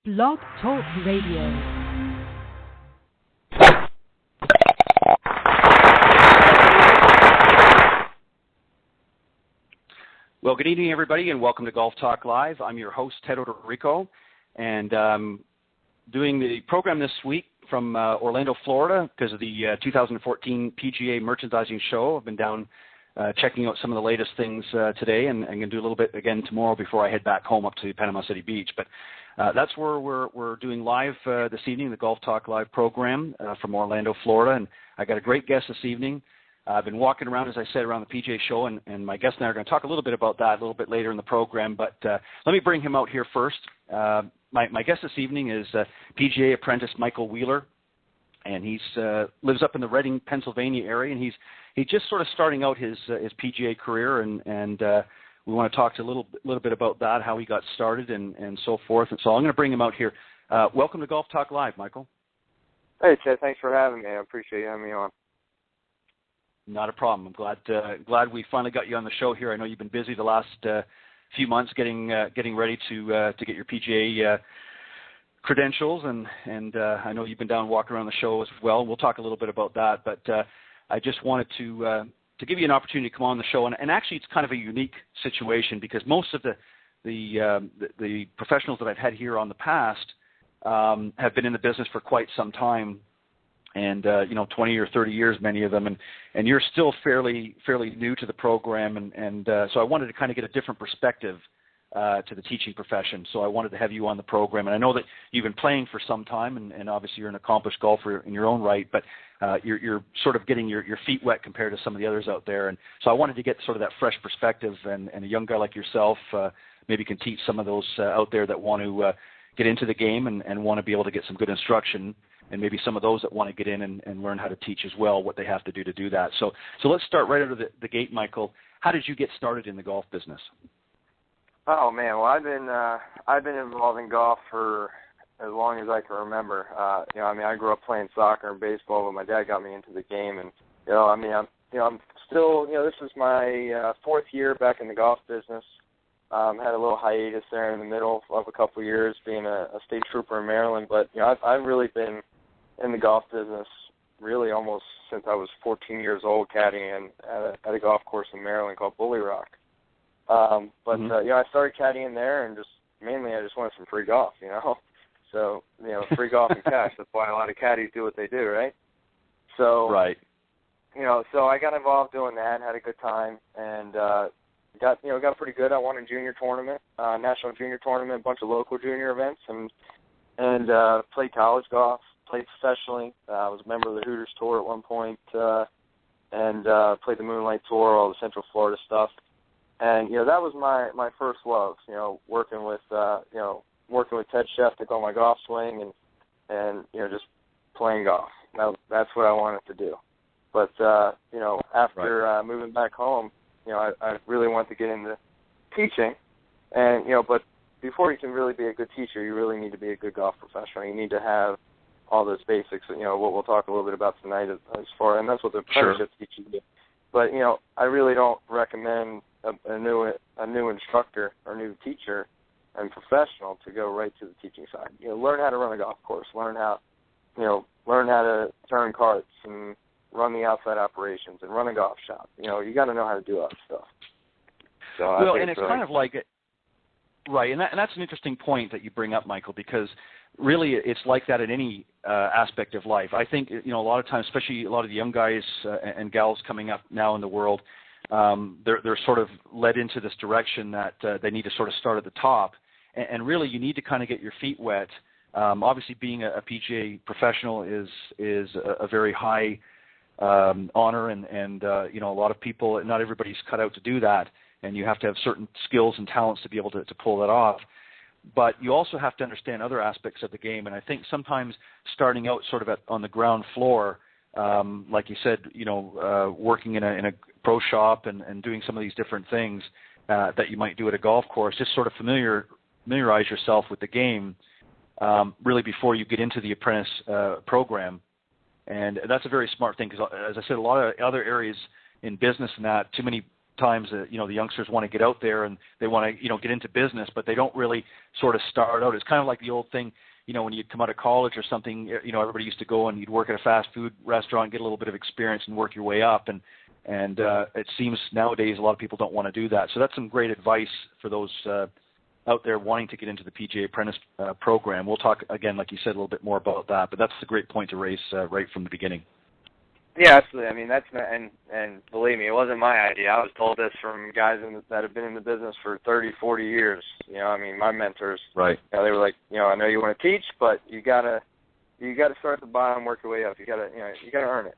Blog Talk Radio. Well, good evening, everybody, and welcome to Golf Talk Live. I'm your host, Ted Odorico, and doing the program this week from Orlando, Florida, because of the 2014 PGA Merchandising Show. I've been down checking out some of the latest things today, and I'm going to do a little bit again tomorrow before I head back home up to Panama City Beach. But that's where we're doing live this evening, the Golf Talk Live program from Orlando, Florida, and I got a great guest this evening. I've been walking around, as I said, around the PGA show, and my guest and I are going to talk a little bit about that a little bit later in the program, but let me bring him out here first. My guest this evening is PGA Apprentice Michael Wheeler, and he lives up in the Reading, Pennsylvania area, and he's just sort of starting out his PGA career, and we want to talk to a little bit about that, how he got started, and so forth. And so I'm going to bring him out here. Welcome to Golf Talk Live, Michael. Hey, Ted. Thanks for having me. I appreciate you having me on. Not a problem. I'm glad we finally got you on the show here. I know you've been busy the last few months getting ready to get your PGA credentials, and I know you've been down walking around the show as well. We'll talk a little bit about that, but I just wanted to give you an opportunity to come on the show, and actually it's kind of a unique situation because most of the professionals that I've had here on the past have been in the business for quite some time. And 20 or 30 years, many of them, and you're still fairly new to the program, and so I wanted to kind of get a different perspective to the teaching profession. So I wanted to have you on the program, and I know that you've been playing for some time, and obviously you're an accomplished golfer in your own right, but you're sort of getting your feet wet compared to some of the others out there, and so I wanted to get sort of that fresh perspective, and a young guy like yourself maybe can teach some of those out there that want to get into the game and want to be able to get some good instruction. And maybe some of those that want to get in and learn how to teach as well, what they have to do that. So let's start right out of the gate, Michael. How did you get started in the golf business? Oh man, well I've been involved in golf for as long as I can remember. I grew up playing soccer and baseball, but my dad got me into the game, and I'm still, this is my fourth year back in the golf business. Had a little hiatus there in the middle of a couple of years being a state trooper in Maryland, but I've really been in the golf business really almost since I was 14 years old, caddying at a golf course in Maryland called Bully Rock. I started caddying there, and I just wanted some free golf, So free golf and cash. That's why a lot of caddies do what they do, right? So right. So I got involved doing that, had a good time, and got pretty good. I won a junior tournament, national junior tournament, a bunch of local junior events, and played college golf. Played professionally. I was a member of the Hooters Tour at one point, and played the Moonlight Tour, all the Central Florida stuff. And that was my first love. Working with Ted Sheftick on my golf swing, and just playing golf. That's what I wanted to do. But after moving back home, I really wanted to get into teaching, and but before you can really be a good teacher, you really need to be a good golf professional. You need to have all those basics, what we'll talk a little bit about tonight as far, and that's what the apprenticeship teaches you. But I really don't recommend a new instructor or new teacher and professional to go right to the teaching side. Learn how to run a golf course, learn how to turn carts and run the outside operations and run a golf shop. You got to know how to do all that stuff. So and it's kind of like it, right, and that's an interesting point that you bring up, Michael, because really it's like that in any aspect of life. I think a lot of times, especially a lot of the young guys and gals coming up now in the world, they're sort of led into this direction that they need to sort of start at the top, and really you need to kind of get your feet wet. Obviously, being a PGA professional is a very high honor, and a lot of people, not everybody's cut out to do that, and you have to have certain skills and talents to be able to pull that off. But you also have to understand other aspects of the game, and I think sometimes starting out sort of on the ground floor, like you said, working in a pro shop and doing some of these different things that you might do at a golf course, just sort of familiarize yourself with the game really before you get into the apprentice program. And that's a very smart thing because, as I said, a lot of other areas in business and that, too many times, the youngsters want to get out there and they want to, get into business, but they don't really sort of start out. It's kind of like the old thing, when you come out of college or something, everybody used to go and you'd work at a fast food restaurant, get a little bit of experience and work your way up. And it seems nowadays a lot of people don't want to do that. So that's some great advice for those out there wanting to get into the PGA Apprentice program. We'll talk, again, like you said, a little bit more about that, but that's a great point to raise right from the beginning. Yeah, absolutely. I mean, that's not, and believe me, it wasn't my idea. I was told this from guys that have been in the business for 30, 40 years. My mentors. Right. They were like, I know you want to teach, but you gotta start at the bottom, work your way up. You gotta earn it.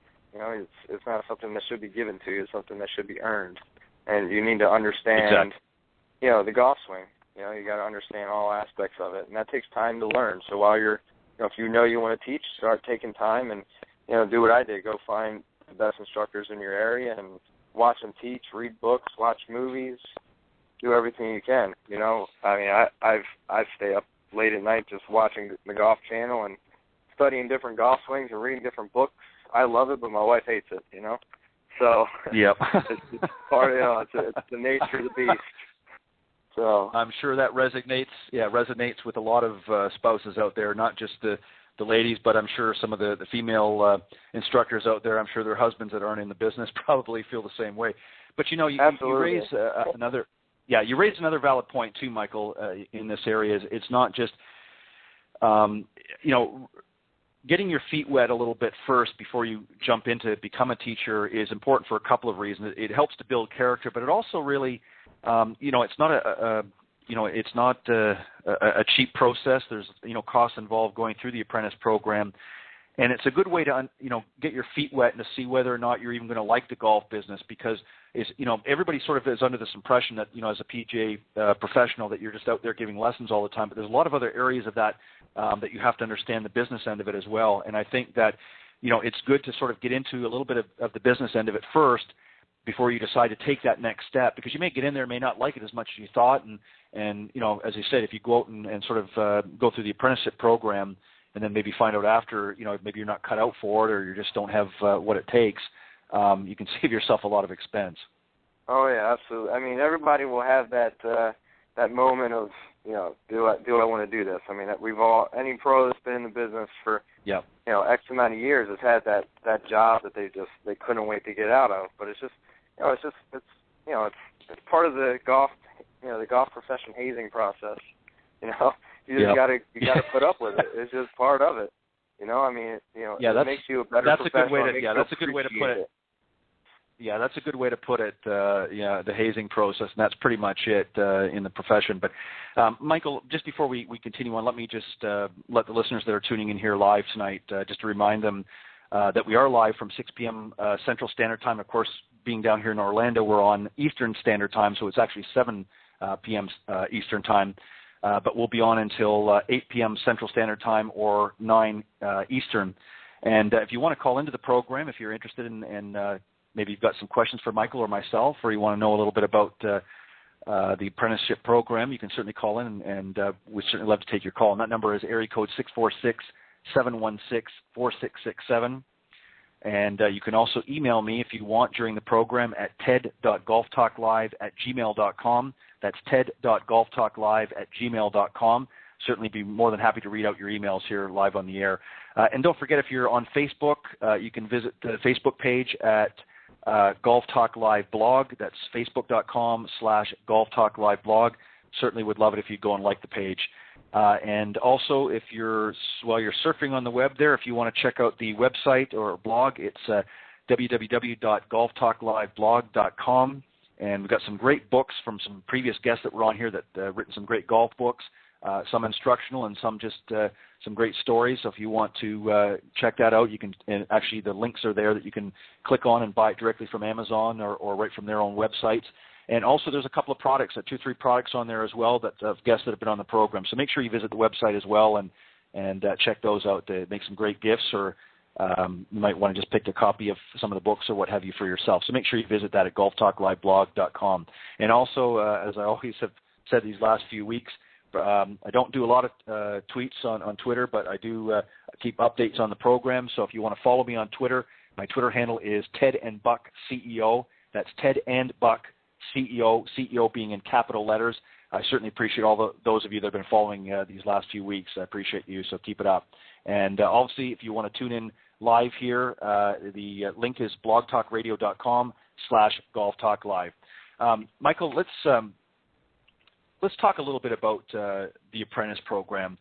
It's not something that should be given to you. It's something that should be earned, and you need to understand, the golf swing. You got to understand all aspects of it, and that takes time to learn. So while you're, if you want to teach, start taking time and do what I did. Go find the best instructors in your area and watch them teach, read books, watch movies, do everything you can. I stay up late at night just watching the Golf Channel and studying different golf swings and reading different books. I love it, but my wife hates it. So yep. it's part of it's the nature of the beast. So I'm sure that resonates with a lot of spouses out there, not just the ladies, but I'm sure some of the female instructors out there, I'm sure their husbands that aren't in the business probably feel the same way. But you raise you raise another valid point too, Michael, in this area. It's not just getting your feet wet a little bit first before you jump into become a teacher is important for a couple of reasons. It helps to build character, but it also really it's not a cheap process. There's costs involved going through the apprentice program, and it's a good way to get your feet wet and to see whether or not you're even going to like the golf business, because everybody sort of is under this impression that as a PGA professional that you're just out there giving lessons all the time, but there's a lot of other areas of that that you have to understand the business end of it as well. And I think that it's good to sort of get into a little bit of the business end of it first before you decide to take that next step, because you may get in there and may not like it as much as you thought. And as you said, if you go out and sort of go through the apprenticeship program and then maybe find out after, maybe you're not cut out for it or you just don't have what it takes, you can save yourself a lot of expense. Oh, yeah, absolutely. I mean, everybody will have that moment of, do I want to do this? I mean, any pro that's been in the business for, X amount of years has had that job that they couldn't wait to get out of. But it's just, it's part of the golf profession hazing process. You just gotta put up with it. It's just part of it. It makes you a better professional. That's a good way to put it. Yeah, that's a good way to put it. The hazing process, and that's pretty much it in the profession. But Michael, just before we continue on, let me just let the listeners that are tuning in here live tonight just to remind them that we are live from 6 p.m. Central Standard Time. Of course, being down here in Orlando, we're on Eastern Standard Time, so it's actually 7 p.m. Eastern Time. But we'll be on until 8 p.m. Central Standard Time or 9 Eastern. And if you want to call into the program, if you're interested in maybe you've got some questions for Michael or myself, or you want to know a little bit about the apprenticeship program, you can certainly call in, and we'd certainly love to take your call. And that number is area code 646-716-4667. And you can also email me if you want during the program at ted.golftalklive@gmail.com. That's ted.golftalklive@gmail.com. Certainly be more than happy to read out your emails here live on the air. And don't forget, if you're on Facebook, you can visit the Facebook page at Golf Talk Live Blog. That's facebook.com/Golf Talk Live Blog. Certainly would love it if you go and like the page. And also, while you're surfing on the web there, if you want to check out the website or blog, it's www.golftalkliveblog.com. And we've got some great books from some previous guests that were on here that written some great golf books, some instructional and some just some great stories. So if you want to check that out, you can. And actually, the links are there that you can click on and buy it directly from Amazon or right from their own websites. And also, there's a couple of products, 2-3 products on there as well that guests that have been on the program. So make sure you visit the website as well and check those out to make some great gifts, or you might want to just pick a copy of some of the books or what have you for yourself. So make sure you visit that at golftalkliveblog.com. And also, as I always have said these last few weeks, I don't do a lot of tweets on Twitter, but I do keep updates on the program. So if you want to follow me on Twitter, my Twitter handle is Ted and Buck CEO. That's Ted and Buck CEO being in capital letters. I certainly appreciate those of you that have been following these last few weeks. I appreciate you, so keep it up. And obviously, if you want to tune in live here, the link is blogtalkradio.com/golftalklive. Michael, let's talk a little bit about the Apprentice program.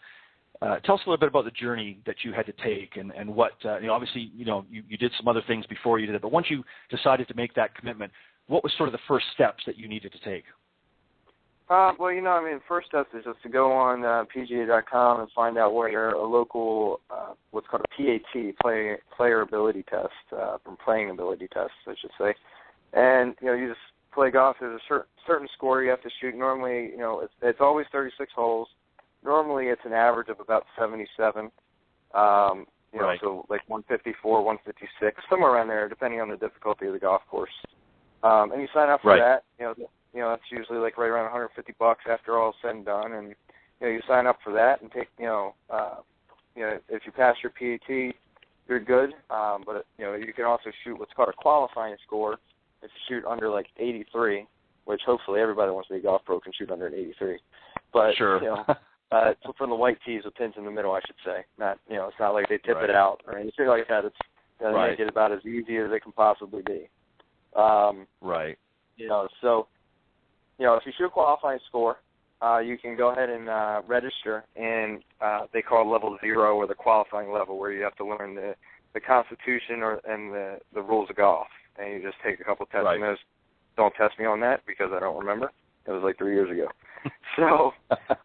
Tell us a little bit about the journey that you had to take and what, obviously, you did some other things before you did it, but once you decided to make that commitment, what was sort of the first steps that you needed to take? First step is just to go on PGA.com and find out where a local, what's called a PAT, player ability test, from playing ability test, I should say. And, you just play golf. There's a certain score you have to shoot. Normally, it's always 36 holes. Normally, it's an average of about 77. Right. So like 154, 156, somewhere around there, depending on the difficulty of the golf course. And you sign up for that. That's usually like right around $150 after all is said and done. And you sign up for that and take. If you pass your PAT, you're good. But you can also shoot what's called a qualifying score. If you shoot under like 83, which hopefully everybody that wants to be a golf pro can shoot under an 83. But sure. So from the white tees with pins in the middle, I should say. Not it's not like they tip it out or anything like that. It's they make it about as easy as it can possibly be. Right. So if you shoot a qualifying score, you can go ahead and register in they call it level 0 or the qualifying level, where you have to learn the Constitution and the rules of golf, and you just take a couple tests on those. Don't test me on that because I don't remember. It was like 3 years ago. So,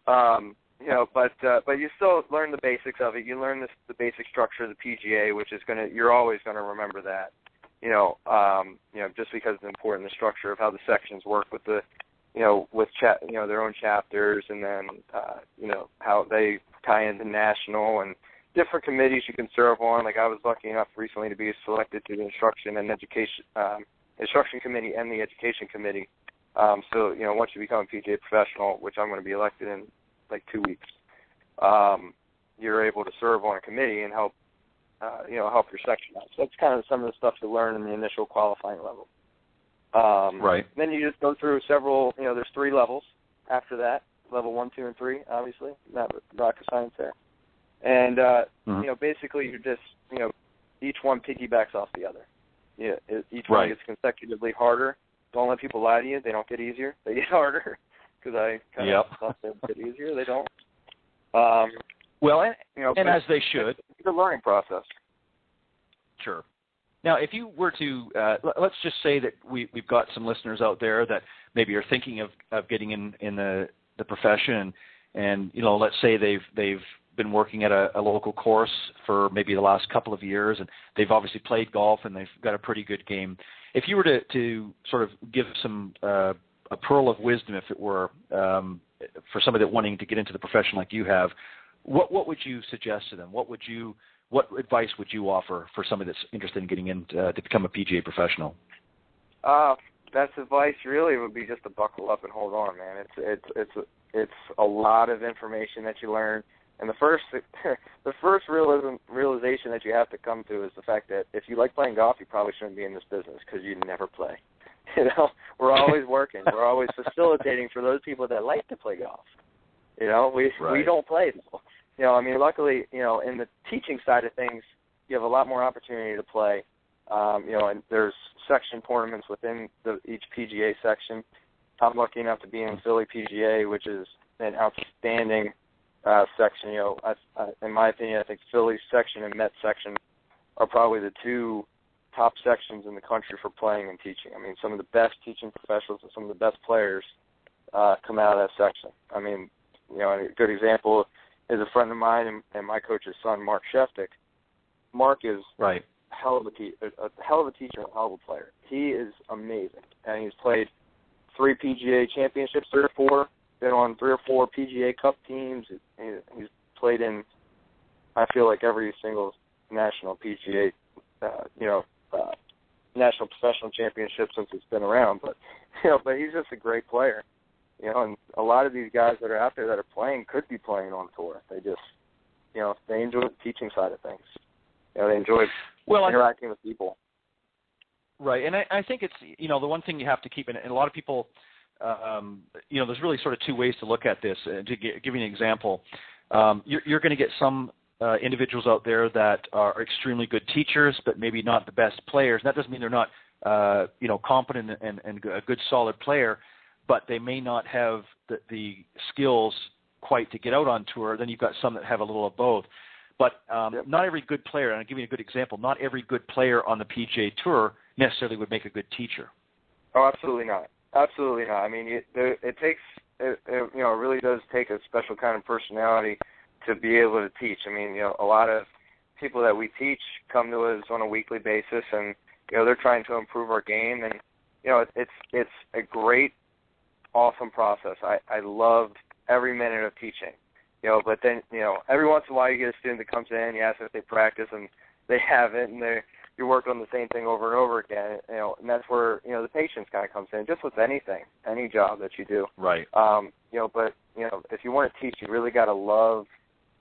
but you still learn the basics of it. You learn the basic structure of the PGA, which is you're always gonna remember that. Just because it's important, the structure of how the sections work with the, their own chapters, and then, how they tie into national and different committees you can serve on. Like I was lucky enough recently to be selected to the instruction committee and the education committee. So, once you become a PGA professional, which I'm going to be elected in like 2 weeks, you're able to serve on a committee and help your section out. So that's kind of some of the stuff you learn in the initial qualifying level. Then you just go through several, there's 3 levels after that, level 1, 2, and 3, obviously, not rocket science there. And, basically you're just, each one piggybacks off the other. Each one gets consecutively harder. Don't let people lie to you. They don't get easier. They get harder, because I kind of thought they would get easier. They don't. And as they should. It's a learning process. Sure. Now, if you were to, let's just say that we've got some listeners out there that maybe are thinking of getting in the profession, and let's say they've been working at a local course for maybe the last couple of years, and they've obviously played golf and they've got a pretty good game. If you were to sort of give some a pearl of wisdom, if it were, for somebody that wanting to get into the profession like you have, what would you suggest to them? What advice would you offer for somebody that's interested in getting in to become a PGA professional? Best advice really would be just to buckle up and hold on, man. It's a lot of information that you learn, and the first realization that you have to come to is the fact that if you like playing golf, you probably shouldn't be in this business because you never play. We're always working. We're always facilitating for those people that like to play golf. We don't play though. Luckily, in the teaching side of things, you have a lot more opportunity to play. And there's section tournaments within each PGA section. I'm lucky enough to be in Philly PGA, which is an outstanding section. In my opinion, I think Philly section and Met section are probably the 2 top sections in the country for playing and teaching. Some of the best teaching professionals and some of the best players come out of that section. A good example is a friend of mine and my coach's son, Mark Sheftick. Mark is a hell of a teacher and a hell of a player. He is amazing, and he's played 3 PGA championships, 3 or 4, been on 3 or 4 PGA Cup teams. He's played in, I feel like, every single national PGA, national professional championship since it's been around. But he's just a great player. And a lot of these guys that are out there that are playing could be playing on tour. They just, they enjoy the teaching side of things. They enjoy interacting with people. Right, and I think it's, the one thing you have to keep, and a lot of people, there's really sort of two ways to look at this. To give you an example, you're going to get some individuals out there that are extremely good teachers, but maybe not the best players. And that doesn't mean they're not, competent and a good, solid player, but they may not have the skills quite to get out on tour. Then you've got some that have a little of both. But not every good player, and I'll give you a good example, not every good player on the PGA Tour necessarily would make a good teacher. Oh, absolutely not. Absolutely not. I mean, it takes, it really does take a special kind of personality to be able to teach. I mean, a lot of people that we teach come to us on a weekly basis, and, they're trying to improve our game. And, it's a great, awesome process. I love every minute of teaching. But then, every once in a while you get a student that comes in, you ask them if they practice, and they haven't, and you work on the same thing over and over again, and that's where, the patience kind of comes in, just with anything, any job that you do. Right. But, if you want to teach, you really got to love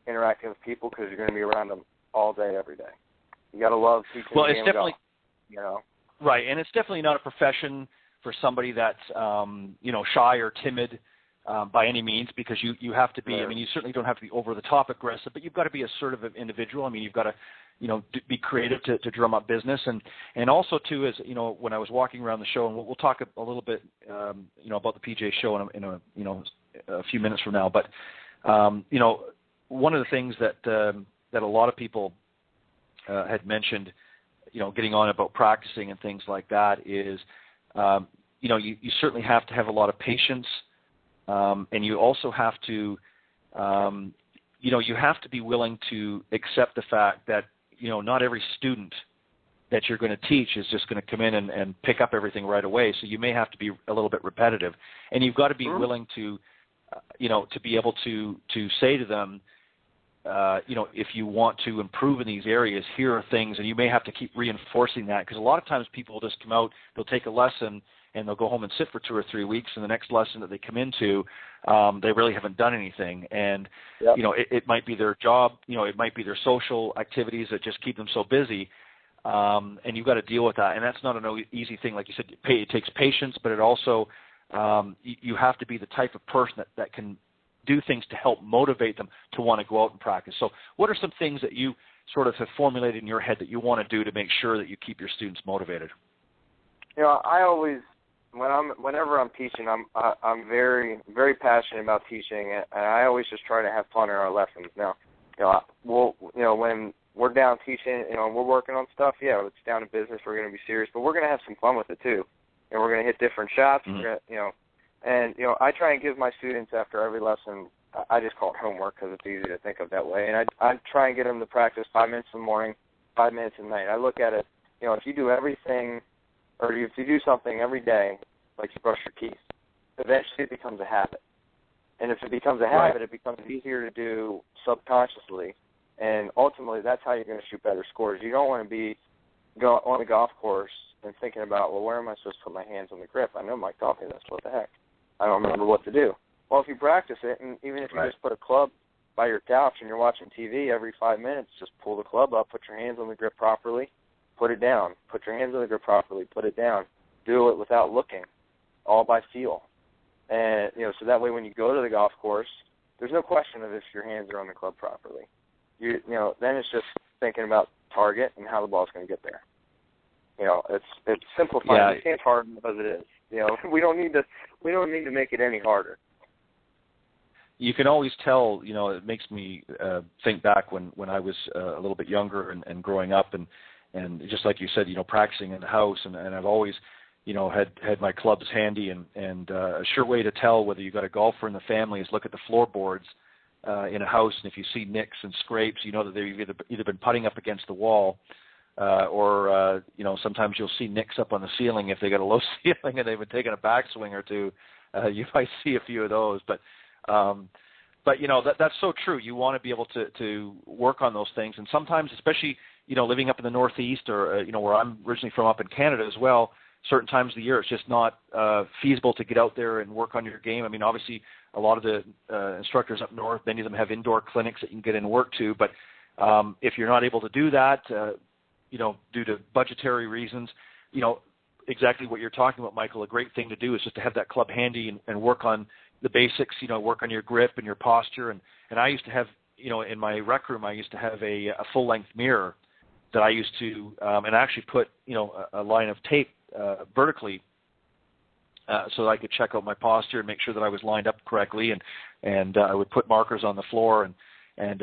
interacting with people, because you're going to be around them all day, every day. You got to love teaching the game of golf, Right, and it's definitely not a profession for somebody that's, shy or timid, by any means, because you have to be, I mean, you certainly don't have to be over-the-top aggressive, but you've got to be assertive individual. I mean, you've got to, be creative to drum up business. And also, too, is, when I was walking around the show, and we'll talk a little bit, about the PGA show in a few minutes from now, but, one of the things that a lot of people had mentioned, getting on about practicing and things like that is, you certainly have to have a lot of patience. And you also have to, you have to be willing to accept the fact that, not every student that you're going to teach is just going to come in and pick up everything right away. So you may have to be a little bit repetitive. And you've got to be willing to, to be able to say to them, if you want to improve in these areas, here are things, and you may have to keep reinforcing that, because a lot of times people will just come out, they'll take a lesson, and they'll go home and sit for 2 or 3 weeks, and the next lesson that they come into, they really haven't done anything. And, it might be their job, it might be their social activities that just keep them so busy, and you've got to deal with that. And that's not an easy thing. Like you said, it takes patience, but it also, you have to be the type of person that can do things to help motivate them to want to go out and practice. So what are some things that you sort of have formulated in your head that you want to do to make sure that you keep your students motivated? I always, whenever I'm teaching, I'm very, very passionate about teaching, and I always just try to have fun in our lessons. Now, when we're down teaching, we're working on stuff, it's down to business, we're going to be serious, but we're going to have some fun with it too. And we're going to hit different shots, I try and give my students after every lesson, I just call it homework because it's easy to think of that way, and I try and get them to practice 5 minutes in the morning, 5 minutes at night. I look at it, if you do everything, or if you do something every day, like you brush your teeth, eventually it becomes a habit. And if it becomes a habit, it becomes easier to do subconsciously. And ultimately, that's how you're going to shoot better scores. You don't want to be on the golf course and thinking about, well, where am I supposed to put my hands on the grip? I know Mike taught me this. What the heck? I don't remember what to do. Well, if you practice it, and even if you just put a club by your couch and you're watching TV every 5 minutes, just pull the club up, put your hands on the grip properly, put it down. Put your hands on the grip properly, put it down. Do it without looking, all by feel. And, so that way when you go to the golf course, there's no question of if your hands are on the club properly. Then it's just thinking about target and how the ball's going to get there. It's simplifying. Yeah. You can't harden it as it is. We don't need to make it any harder. You can always tell, it makes me think back when I was a little bit younger and growing up, and just like you said, practicing in the house, and I've always, had my clubs handy, and a sure way to tell whether you've got a golfer in the family is look at the floorboards in a house, and if you see nicks and scrapes, you know that they've either been putting up against the wall, or sometimes you'll see nicks up on the ceiling if they got a low ceiling and they've been taking a backswing or two. You might see a few of those, but that's so true. You want to be able to work on those things, and sometimes, especially living up in the Northeast, or where I'm originally from, up in Canada as well, certain times of the year it's just not feasible to get out there and work on your game. I mean, obviously a lot of the instructors up north, many of them have indoor clinics that you can get in and work to, but if you're not able to do that, due to budgetary reasons, exactly what you're talking about, Michael. A great thing to do is just to have that club handy and work on the basics, work on your grip and your posture. And I used to have, in my rec room, I used to have a full-length mirror that I used to, and I actually put, a line of tape vertically so that I could check out my posture and make sure that I was lined up correctly. And I would put markers on the floor, and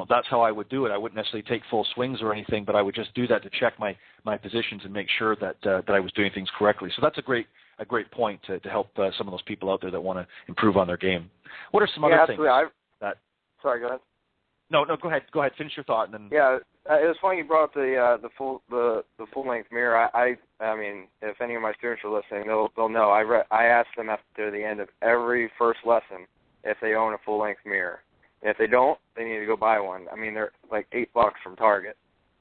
that's how I would do it. I wouldn't necessarily take full swings or anything, but I would just do that to check my positions and make sure that I was doing things correctly. So that's a great point to help some of those people out there that want to improve on their game. What are some other things? Sorry, go ahead. No, go ahead. Go ahead. Finish your thought, and then. Yeah, it was funny you brought up the full length mirror. I mean, if any of my students are listening, they'll know. I ask them after the end of every first lesson if they own a full length mirror. And if they don't, they need to go buy one. I mean, they're like $8 from Target.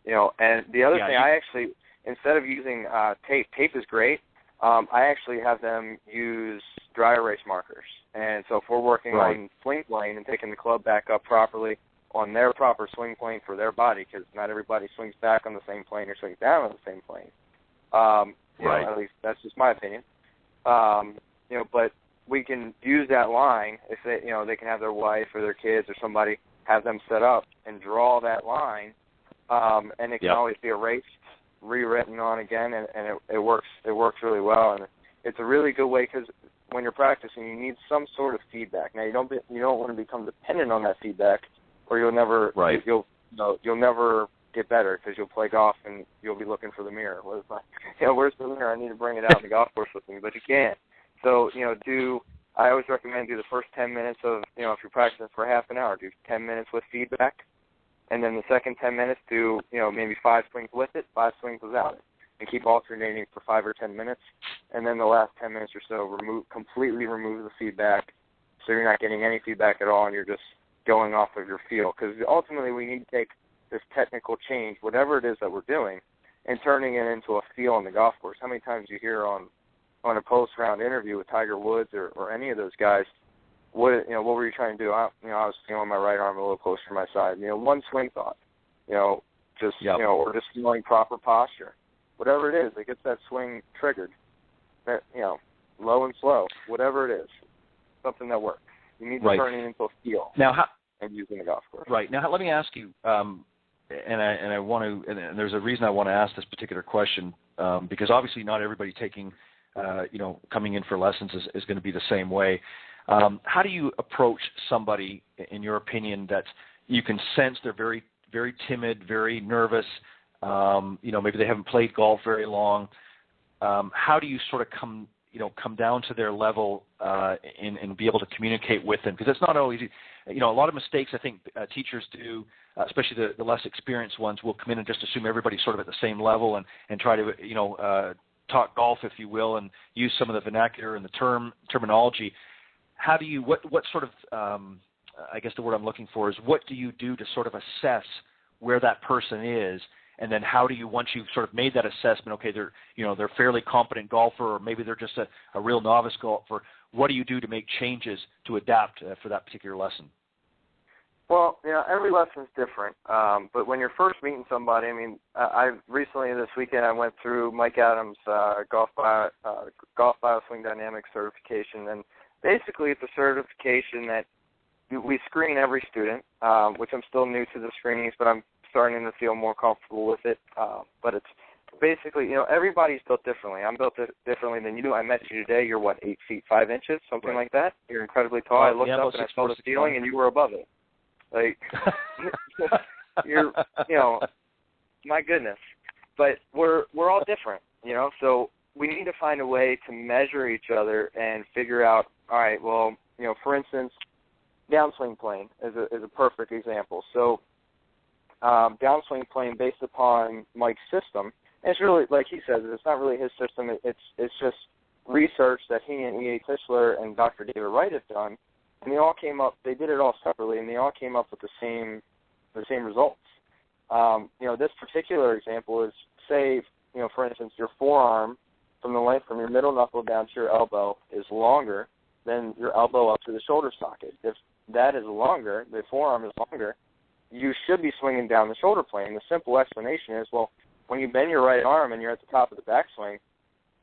And the other thing, I actually, instead of using tape is great. I actually have them use dry erase markers. And so if we're working on swing plane and taking the club back up properly on their proper swing plane for their body, because not everybody swings back on the same plane or swings down on the same plane. At least that's just my opinion. But we can use that line if they can have their wife or their kids or somebody have them set up and draw that line, and it can always be erased, rewritten on again, and it works really well. And it's a really good way because when you're practicing, you need some sort of feedback. Now you don't want to become dependent on that feedback, or you'll never you'll never get better because you'll play golf and you'll be looking for the mirror. Where's the mirror? I need to bring it out on the golf course with me, but you can't. So I always recommend do the first 10 minutes of if you're practicing for half an hour, do 10 minutes with feedback, and then the second 10 minutes do maybe 5 swings with it, 5 swings without it, and keep alternating for 5 or 10 minutes, and then the last 10 minutes or so completely remove the feedback, so you're not getting any feedback at all, and you're just going off of your feel. Because ultimately we need to take this technical change, whatever it is that we're doing, and turning it into a feel on the golf course. How many times you hear on a post-round interview with Tiger Woods or any of those guys, what were you trying to do? I was feeling my right arm a little closer to my side. One swing thought, or just feeling proper posture. Whatever it is that gets that swing triggered, that, low and slow, whatever it is, something that works. You need to turn it into a feel and using the golf course. Right. Now, let me ask you, and I want to, and there's a reason I want to ask this particular question, because obviously not everybody taking, coming in for lessons is going to be the same way. How do you approach somebody, in your opinion, that you can sense they're very, very timid, very nervous, maybe they haven't played golf very long? How do you sort of come down to their level and be able to communicate with them? Because it's not always easy. A lot of mistakes I think teachers do, especially the less experienced ones, will come in and just assume everybody's sort of at the same level and try to, talk golf, if you will, and use some of the vernacular and the terminology. How do you, what sort of, I guess the word I'm looking for is, what do you do to sort of assess where that person is? And then how do you, once you've sort of made that assessment, okay, they're fairly competent golfer, or maybe they're just a real novice golfer, what do you do to make changes to adapt for that particular lesson? Well, every lesson's different. But when you're first meeting somebody, I recently this weekend I went through Mike Adams' golf bio swing dynamics certification, and basically it's a certification that we screen every student, which I'm still new to the screenings, but I'm starting to feel more comfortable with it. But it's basically, everybody's built differently. I'm built differently than you do. I met you today. You're, 8 feet 5 inches, something like that? You're incredibly tall. I looked up and I saw the ceiling, and you were above it. You're, my goodness. But we're all different, so we need to find a way to measure each other and figure out, all right, well, for instance, downswing plane is a perfect example. So downswing plane based upon Mike's system, and it's really, like he says, it's not really his system. It's just research that he and E.A. Tischler and Dr. David Wright have done, and they did it all separately, and they all came up with the same results. This particular example is, say, for instance, your forearm from the length from your middle knuckle down to your elbow is longer than your elbow up to the shoulder socket. If that is longer, the forearm is longer, you should be swinging down the shoulder plane. The simple explanation is, well, when you bend your right arm and you're at the top of the backswing,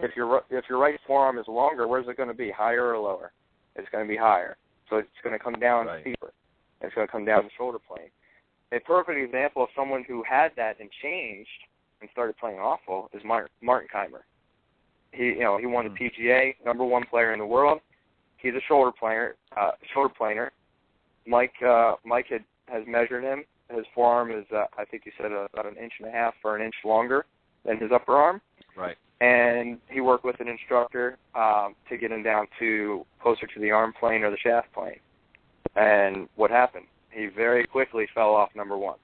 if your right forearm is longer, where's it going to be, higher or lower? It's going to be higher. So it's going to come down steeper. It's going to come down the shoulder plane. A perfect example of someone who had that and changed and started playing awful is Martin Keimer. He won the PGA, #1 player in the world. He's a shoulder planer. Mike has measured him. His forearm is, I think you said, about 1.5 inches or 1 inch longer than his upper arm. Right. And he worked with an instructor to get him down to closer to the arm plane or the shaft plane. And what happened? He very quickly fell off #1.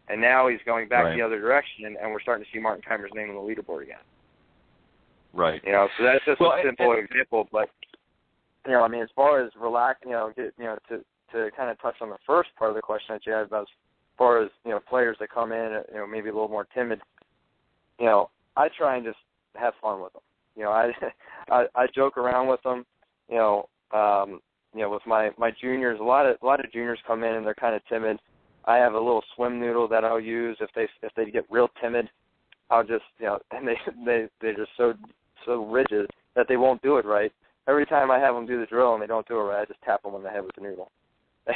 And now he's going back the other direction, and we're starting to see Martin Keimer's name on the leaderboard again. Right. So that's just a simple example. But, I mean, as far as to kind of touch on the first part of the question that you had about as far as, players that come in, maybe a little more timid, I try and just have fun with them. I joke around with them, with my juniors. A lot of juniors come in and they're kind of timid. I have a little swim noodle that I'll use if they get real timid. I'll just, and they're just so rigid that they won't do it right. Every time I have them do the drill and they don't do it right, I just tap them on the head with the noodle.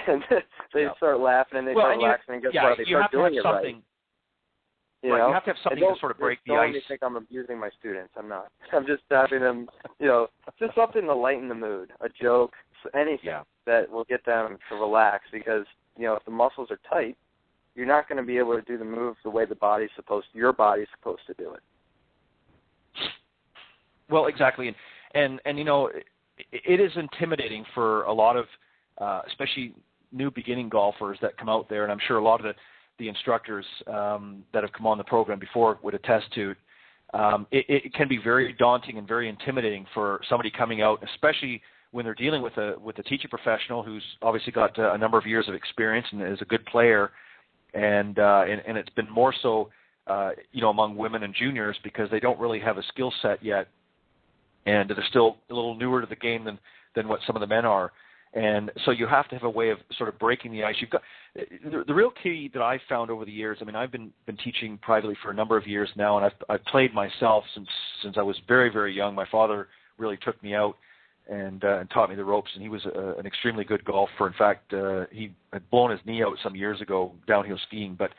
And they start laughing and they start relaxing, and guess what? They start doing it right. You have to have something to sort of break the ice. Don't think I'm abusing my students. I'm not. I'm just having them, just something to lighten the mood, a joke, anything that will get them to relax. Because, if the muscles are tight, you're not going to be able to do the move the way your body's supposed to do it. Well, exactly. And it is intimidating for a lot of, especially new beginning golfers that come out there, and I'm sure a lot of the instructors that have come on the program before would attest to. It can be very daunting and very intimidating for somebody coming out, especially when they're dealing with a teaching professional who's obviously got a number of years of experience and is a good player, and it's been more so among women and juniors because they don't really have a skill set yet, and they're still a little newer to the game than what some of the men are. And so you have to have a way of sort of breaking the ice. You've got the real key that I've found over the years. I mean, I've been teaching privately for a number of years now, and I've played myself since I was very, very young. My father really took me out and taught me the ropes, and he was an extremely good golfer. In fact, he had blown his knee out some years ago downhill skiing, but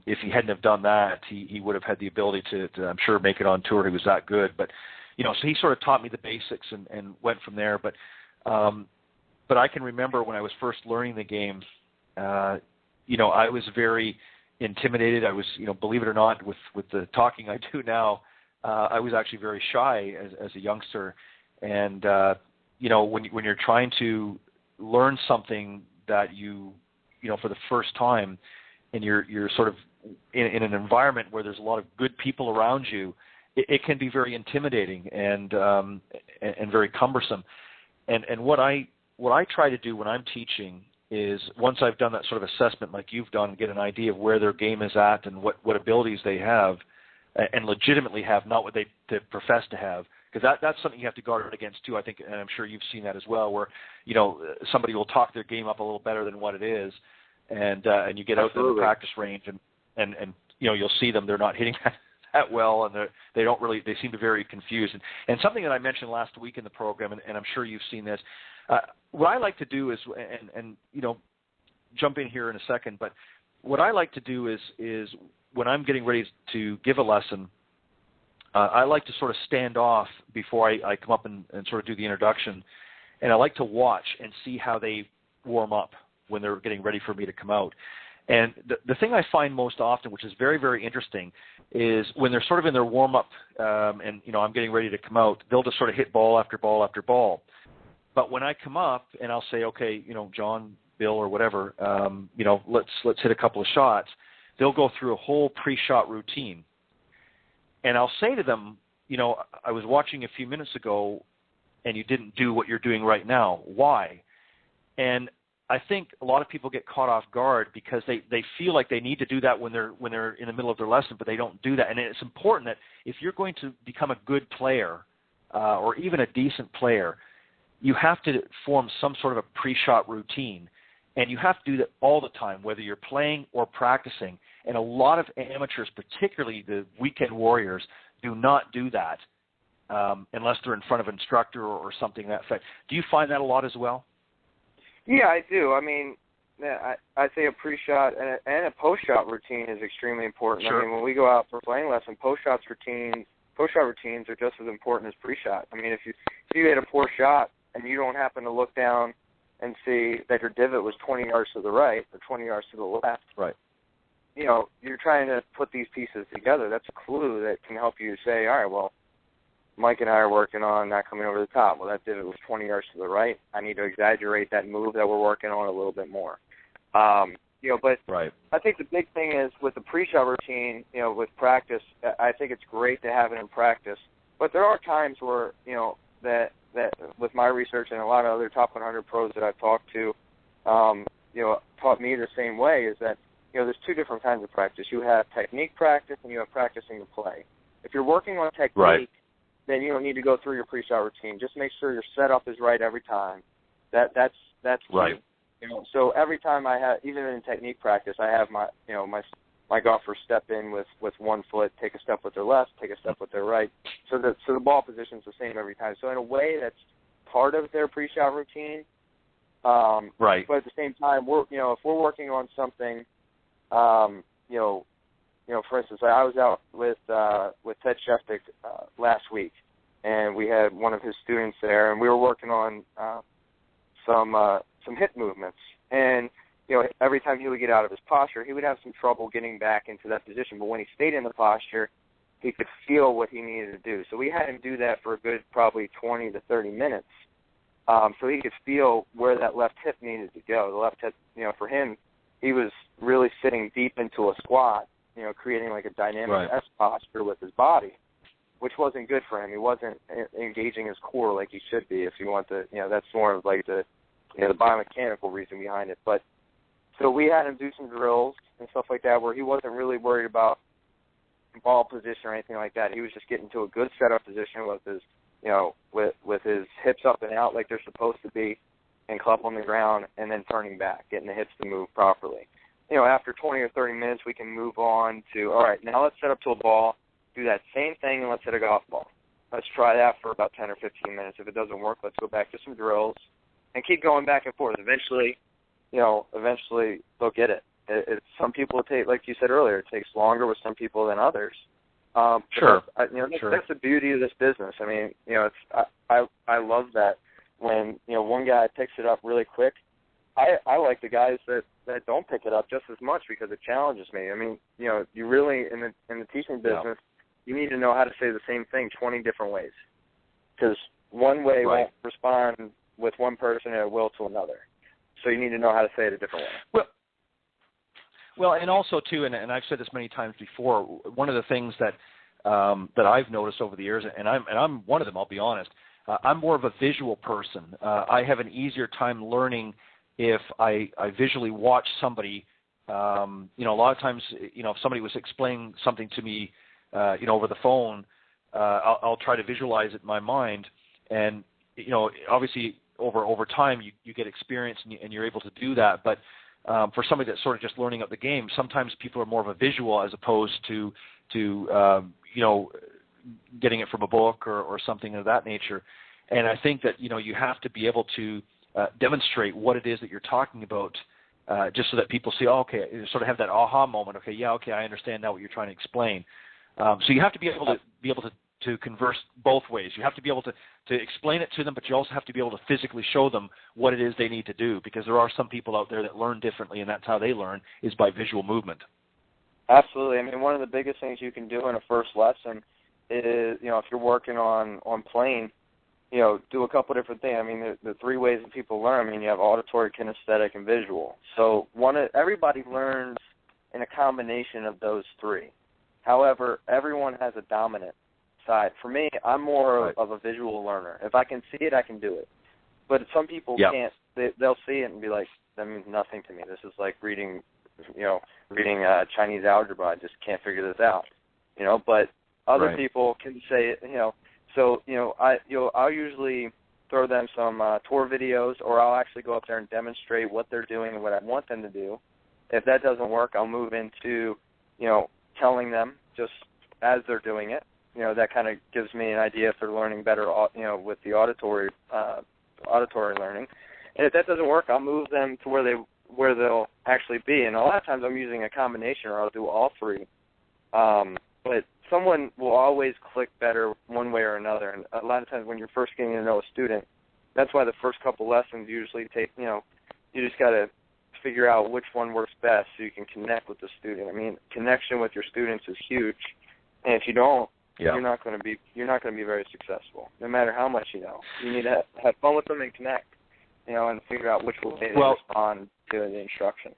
if he hadn't have done that, he would have had the ability to I'm sure, make it on tour. He was that good. But, so he sort of taught me the basics and went from there. But I can remember when I was first learning the game, I was very intimidated. I was, believe it or not, with the talking I do now, I was actually very shy as a youngster. And, when you're trying to learn something that for the first time, and you're sort of in an environment where there's a lot of good people around you, it can be very intimidating and very cumbersome. And what I try to do when I'm teaching is once I've done that sort of assessment like you've done, get an idea of where their game is at and what abilities they have and legitimately have, not what they profess to have. Because that's something you have to guard against too, I think, and I'm sure you've seen that as well, where, somebody will talk their game up a little better than what it is, and you get out there in the practice range and you'll see them, they're not hitting that well, and they seem to be very confused. And something that I mentioned last week in the program, and I'm sure you've seen this, what I like to do is, and jump in here in a second, but what I like to do is when I'm getting ready to give a lesson, I like to sort of stand off before I come up and sort of do the introduction, and I like to watch and see how they warm up when they're getting ready for me to come out. And the thing I find most often, which is very, very interesting, is when they're sort of in their warm-up and, I'm getting ready to come out, they'll just sort of hit ball after ball after ball. But when I come up and I'll say, okay, John, Bill, or whatever, let's hit a couple of shots, they'll go through a whole pre-shot routine. And I'll say to them, I was watching a few minutes ago and you didn't do what you're doing right now. Why? And I think a lot of people get caught off guard because they feel like they need to do that when they're in the middle of their lesson, but they don't do that. And it's important that if you're going to become a good player or even a decent player, you have to form some sort of a pre-shot routine. And you have to do that all the time, whether you're playing or practicing. And a lot of amateurs, particularly the weekend warriors, do not do that. unless they're in front of an instructor or something to that effect. Do you find that a lot as well? Yeah, I do. I mean, I'd say a pre-shot and a post-shot routine is extremely important. Sure. I mean, when we go out for playing lesson, post-shot routines are just as important as pre-shot. I mean, if you hit a poor shot and you don't happen to look down and see that your divot was 20 yards to the right or 20 yards to the left, right? You know, you're trying to put these pieces together. That's a clue that can help you say, all right, well, Mike and I are working on not coming over the top. Well, that divot was 20 yards to the right. I need to exaggerate that move that we're working on a little bit more. You know, but right. I think the big thing is with the pre-shot routine, you know, with practice, I think it's great to have it in practice. But there are times where, you know, that with my research and a lot of other top 100 pros that I've talked to, you know, taught me the same way is that, you know, there's two different kinds of practice. You have technique practice and you have practicing the play. If you're working on technique, right. then you don't need to go through your pre-shot routine. Just make sure your setup is right every time. That's key. Right. You know, so every time I have, even in technique practice, I have my golfers step in with one foot, take a step with their left, take a step with their right, so the ball position's the same every time. So in a way, that's part of their pre-shot routine. Right. But at the same time, if we're working on something, you know, for instance, I was out with Ted Sheftick last week, and we had one of his students there, and we were working on some hip movements. And, you know, every time he would get out of his posture, he would have some trouble getting back into that position. But when he stayed in the posture, he could feel what he needed to do. So we had him do that for a good probably 20 to 30 minutes. So he could feel where that left hip needed to go. The left hip, you know, for him, he was really sitting deep into a squat, you know, creating like a dynamic right. S posture with his body, which wasn't good for him. He wasn't engaging his core like he should be. If you want to, you know, that's more of like the biomechanical reason behind it. But so we had him do some drills and stuff like that where he wasn't really worried about ball position or anything like that. He was just getting to a good setup position with his, you know, with his hips up and out like they're supposed to be, and club on the ground, and then turning back, getting the hips to move properly. You know, after 20 or 30 minutes, we can move on to, all right, now let's set up to a ball, do that same thing, and let's hit a golf ball. Let's try that for about 10 or 15 minutes. If it doesn't work, let's go back to some drills and keep going back and forth. Eventually they'll get it. Some people take, like you said earlier, it takes longer with some people than others. Sure. That's the beauty of this business. I mean, you know, I love that when, you know, one guy picks it up really quick. I like the guys that don't pick it up just as much because it challenges me. I mean, you know, you really in the teaching business, you need to know how to say the same thing 20 different ways, because one way right. won't respond with one person and it will to another. So you need to know how to say it a different way. Well, and also too, and I've said this many times before. One of the things that I've noticed over the years, and I'm one of them. I'll be honest. I'm more of a visual person. I have an easier time learning if I visually watch somebody. You know, a lot of times, you know, if somebody was explaining something to me, you know, over the phone, I'll try to visualize it in my mind, and you know, obviously over time you get experience and you're able to do that. But for somebody that's sort of just learning up the game, sometimes people are more of a visual as opposed to you know, getting it from a book or something of that nature. And I think that, you know, you have to be able to demonstrate what it is that you're talking about, just so that people see, oh, okay, sort of have that aha moment. Okay, yeah, okay, I understand now what you're trying to explain. So you have to be able to converse both ways. You have to be able to explain it to them, but you also have to be able to physically show them what it is they need to do, because there are some people out there that learn differently, and that's how they learn, is by visual movement. Absolutely. I mean, one of the biggest things you can do in a first lesson is, you know, if you're working on playing, you know, do a couple different things. I mean, the three ways that people learn, I mean, you have auditory, kinesthetic, and visual. So everybody learns in a combination of those three. However, everyone has a dominant side. For me, I'm more of a visual learner. If I can see it, I can do it. But some people can't. They'll see it and be like, that means nothing to me. This is like reading Chinese algebra. I just can't figure this out. You know, but other people can say it, you know. So, you know, I'll usually throw them some tour videos, or I'll actually go up there and demonstrate what they're doing and what I want them to do. If that doesn't work, I'll move into, you know, telling them just as they're doing it, that kind of gives me an idea if they're learning better, with the auditory learning. And if that doesn't work, I'll move them to where they'll actually be. And a lot of times I'm using a combination, or I'll do all three. But someone will always click better one way or another. And a lot of times when you're first getting to know a student, that's why the first couple lessons usually take, you just got to figure out which one works best so you can connect with the student. I mean, connection with your students is huge. And if you don't, you're not going to be very successful, no matter how much you know. You need to have fun with them and connect, and figure out which way they respond to the instruction.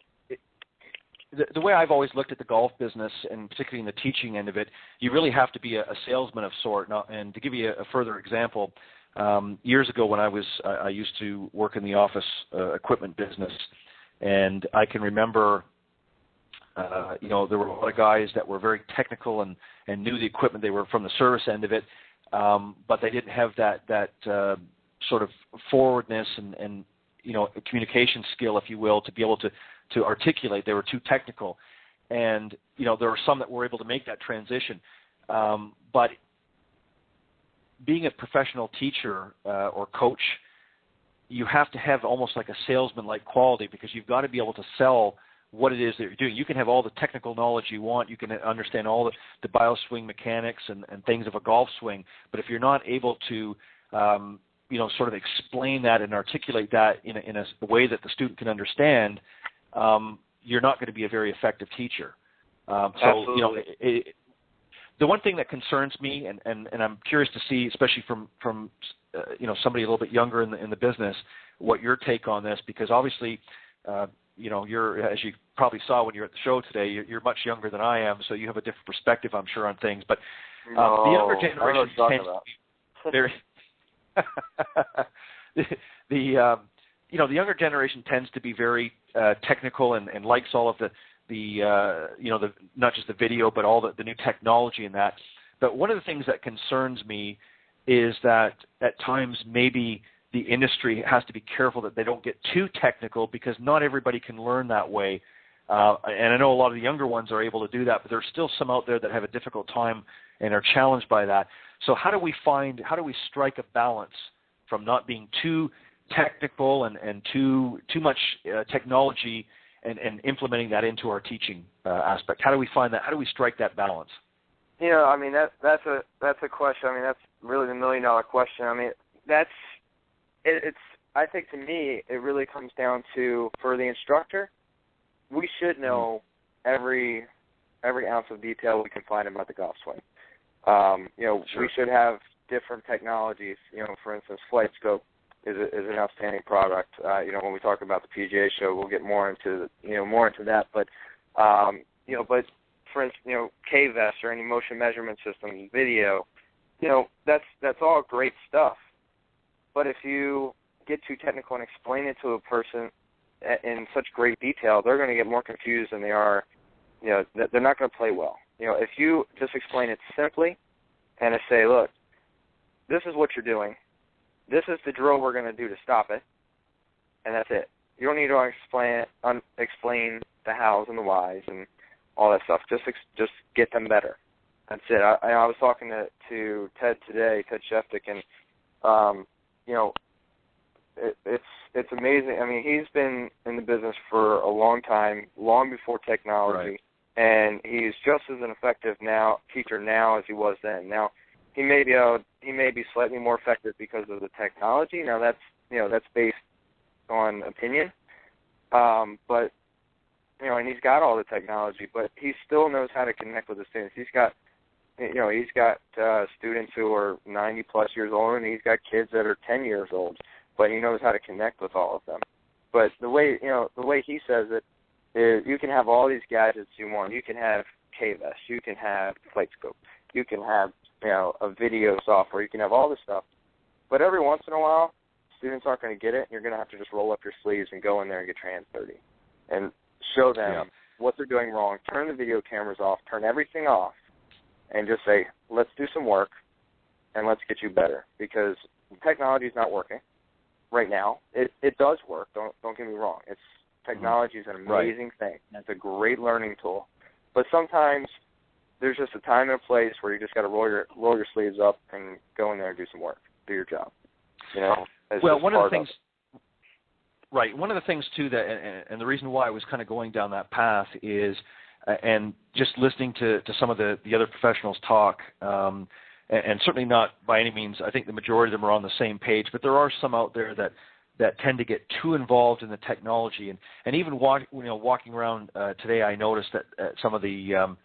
The way I've always looked at the golf business, and particularly in the teaching end of it, you really have to be a salesman of sort. Now, and to give you a further example, years ago when I used to work in the office equipment business, and I can remember, there were a lot of guys that were very technical and knew the equipment. They were from the service end of it, but they didn't have that sort of forwardness and communication skill, if you will, to be able to articulate. They were too technical. And, there were some that were able to make that transition. But being a professional teacher or coach, you have to have almost like a salesman-like quality, because you've got to be able to sell what it is that you're doing. You can have all the technical knowledge you want. You can understand all the bioswing mechanics and things of a golf swing. But if you're not able to, sort of explain that and articulate that in a way that the student can understand, you're not going to be a very effective teacher. Absolutely. The one thing that concerns me, and I'm curious to see, especially from somebody a little bit younger in the business, what your take on this, because obviously, you're, as you probably saw when you were at the show today, you're much younger than I am, so you have a different perspective, I'm sure, on things. But the younger generation tends to be very the younger generation tends to be very technical and likes all of the not just the video, but all the new technology in that. But one of the things that concerns me is that at times maybe the industry has to be careful that they don't get too technical, because not everybody can learn that way. And I know a lot of the younger ones are able to do that, but there's still some out there that have a difficult time and are challenged by that. So how do we strike a balance from not being too technical and too much technology and implementing that into our teaching aspect? How do we find that? How do we strike that balance? I mean, that's a question. I mean, that's really the $1 million question. I mean, I think to me, it really comes down to, for the instructor, we should know every ounce of detail we can find about the golf swing. Sure. We should have different technologies. For instance, Flight Scope is an outstanding product. When we talk about the PGA show, we'll get more into that. But but for instance, K-Vest or any motion measurement system, video, that's all great stuff. But if you get too technical and explain it to a person in such great detail, they're going to get more confused than they are. They're not going to play well. If you just explain it simply and say, look, this is what you're doing. This is the drill we're going to do to stop it, and that's it. You don't need to explain the hows and the whys and all that stuff. Just get them better. That's it. I was talking to Ted today, Ted Sheftick, and it's amazing. I mean, he's been in the business for a long time, long before technology, right. And he's just as an effective teacher now as he was then. Now, he may be slightly more effective because of the technology. Now, that's based on opinion, but and he's got all the technology, but he still knows how to connect with the students. He's got students who are 90 plus years old, and he's got kids that are 10 years old, but he knows how to connect with all of them. But the way he says it is, you can have all these gadgets you want. You can have K-Vest, you can have Flight Scope, you can have a video software, you can have all this stuff. But every once in a while, students aren't going to get it, and you're going to have to just roll up your sleeves and go in there and get your hands dirty and show them what they're doing wrong. Turn the video cameras off, turn everything off, and just say, let's do some work and let's get you better, because technology is not working right now. It does work. Don't get me wrong. Technology is an amazing thing. It's a great learning tool. But sometimes there's just a time and a place where you just got to roll your sleeves up and go in there and do some work, do your job. You know. Well, one of the things. Right. One of the things, too, that and the reason why I was kind of going down that path is, and just listening to some of the other professionals talk, and certainly not by any means, I think the majority of them are on the same page, but there are some out there that tend to get too involved in the technology. And even walking around today, I noticed that some of the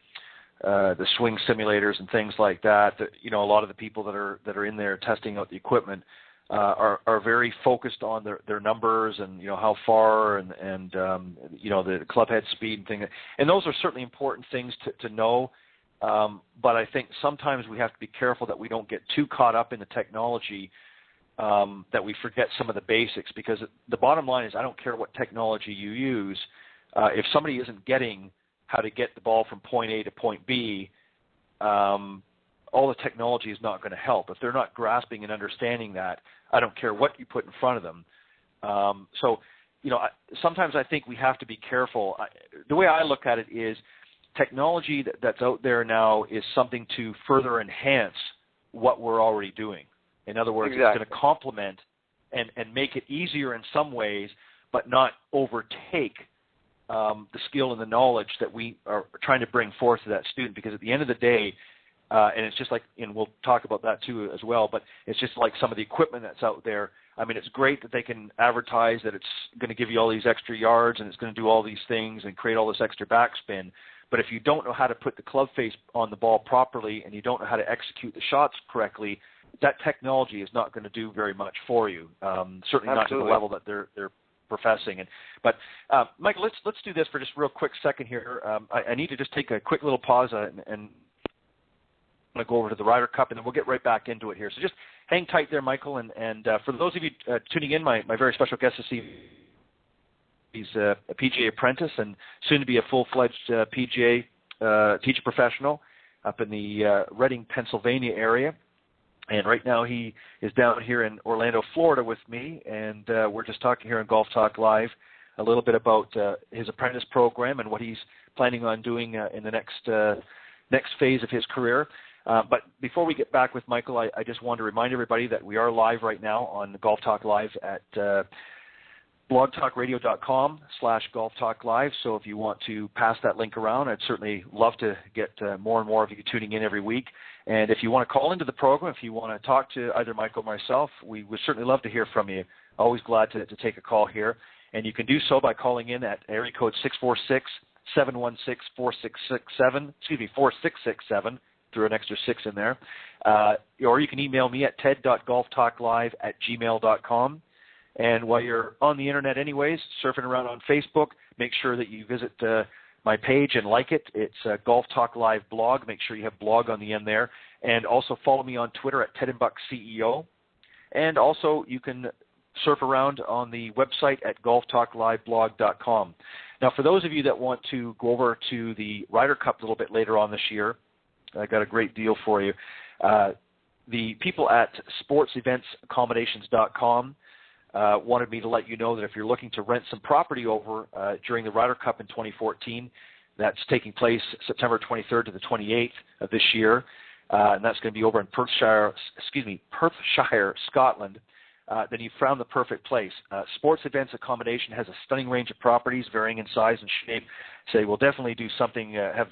swing simulators and things like that, a lot of the people that are in there testing out the equipment are very focused on their numbers and how far and the club head speed and things, and those are certainly important things to know. But I think sometimes we have to be careful that we don't get too caught up in the technology, that we forget some of the basics, because the bottom line is I don't care what technology you use. If somebody isn't getting how to get the ball from point A to point B, all the technology is not going to help. If they're not grasping and understanding that, I don't care what you put in front of them. Sometimes I think we have to be careful. The way I look at it is technology that's out there now is something to further enhance what we're already doing. In other words, exactly. It's going to complement and make it easier in some ways, but not overtake the skill and the knowledge that we are trying to bring forth to that student. Because at the end of the day, and it's just like, and we'll talk about that too as well, but it's just like some of the equipment that's out there. I mean, it's great that they can advertise that it's going to give you all these extra yards and it's going to do all these things and create all this extra backspin. But if you don't know how to put the club face on the ball properly and you don't know how to execute the shots correctly, that technology is not going to do very much for you. Certainly not to the level that they're professing. But Michael, let's do this for just a real quick second here. I need to just take a quick little pause and I'm going to go over to the Ryder Cup, and then we'll get right back into it here. So just hang tight there, Michael. And for those of you tuning in, my very special guest this evening, he's a PGA apprentice and soon to be a full-fledged PGA teacher professional up in the Reading, Pennsylvania area. And right now he is down here in Orlando, Florida with me, and we're just talking here on Golf Talk Live a little bit about his apprentice program and what he's planning on doing in the next phase of his career. But before we get back with Michael, I just want to remind everybody that we are live right now on Golf Talk Live at blogtalkradio.com/Golf Talk Live. So if you want to pass that link around, I'd certainly love to get more and more of you tuning in every week. And if you want to call into the program, if you want to talk to either Michael or myself, we would certainly love to hear from you. Always glad to take a call here. And you can do so by calling in at area code 646-716-4667, through an extra 6 in there. Or you can email me at ted.golftalklive@gmail.com. And while you're on the internet anyways, surfing around on Facebook, make sure that you visit my page and like it. It's Golf Talk Live blog. Make sure you have blog on the end there. And also follow me on Twitter at TedandBuckCEO. And also you can surf around on the website at golftalkliveblog.com. Now, for those of you that want to go over to the Ryder Cup a little bit later on this year, I got a great deal for you. The people at sportseventsAccommodations.com wanted me to let you know that if you're looking to rent some property over during the Ryder Cup in 2014, that's taking place September 23rd to the 28th of this year, and that's going to be over in Perthshire, Scotland, then you've found the perfect place. Sports Events Accommodation has a stunning range of properties varying in size and shape, so they will definitely do something, have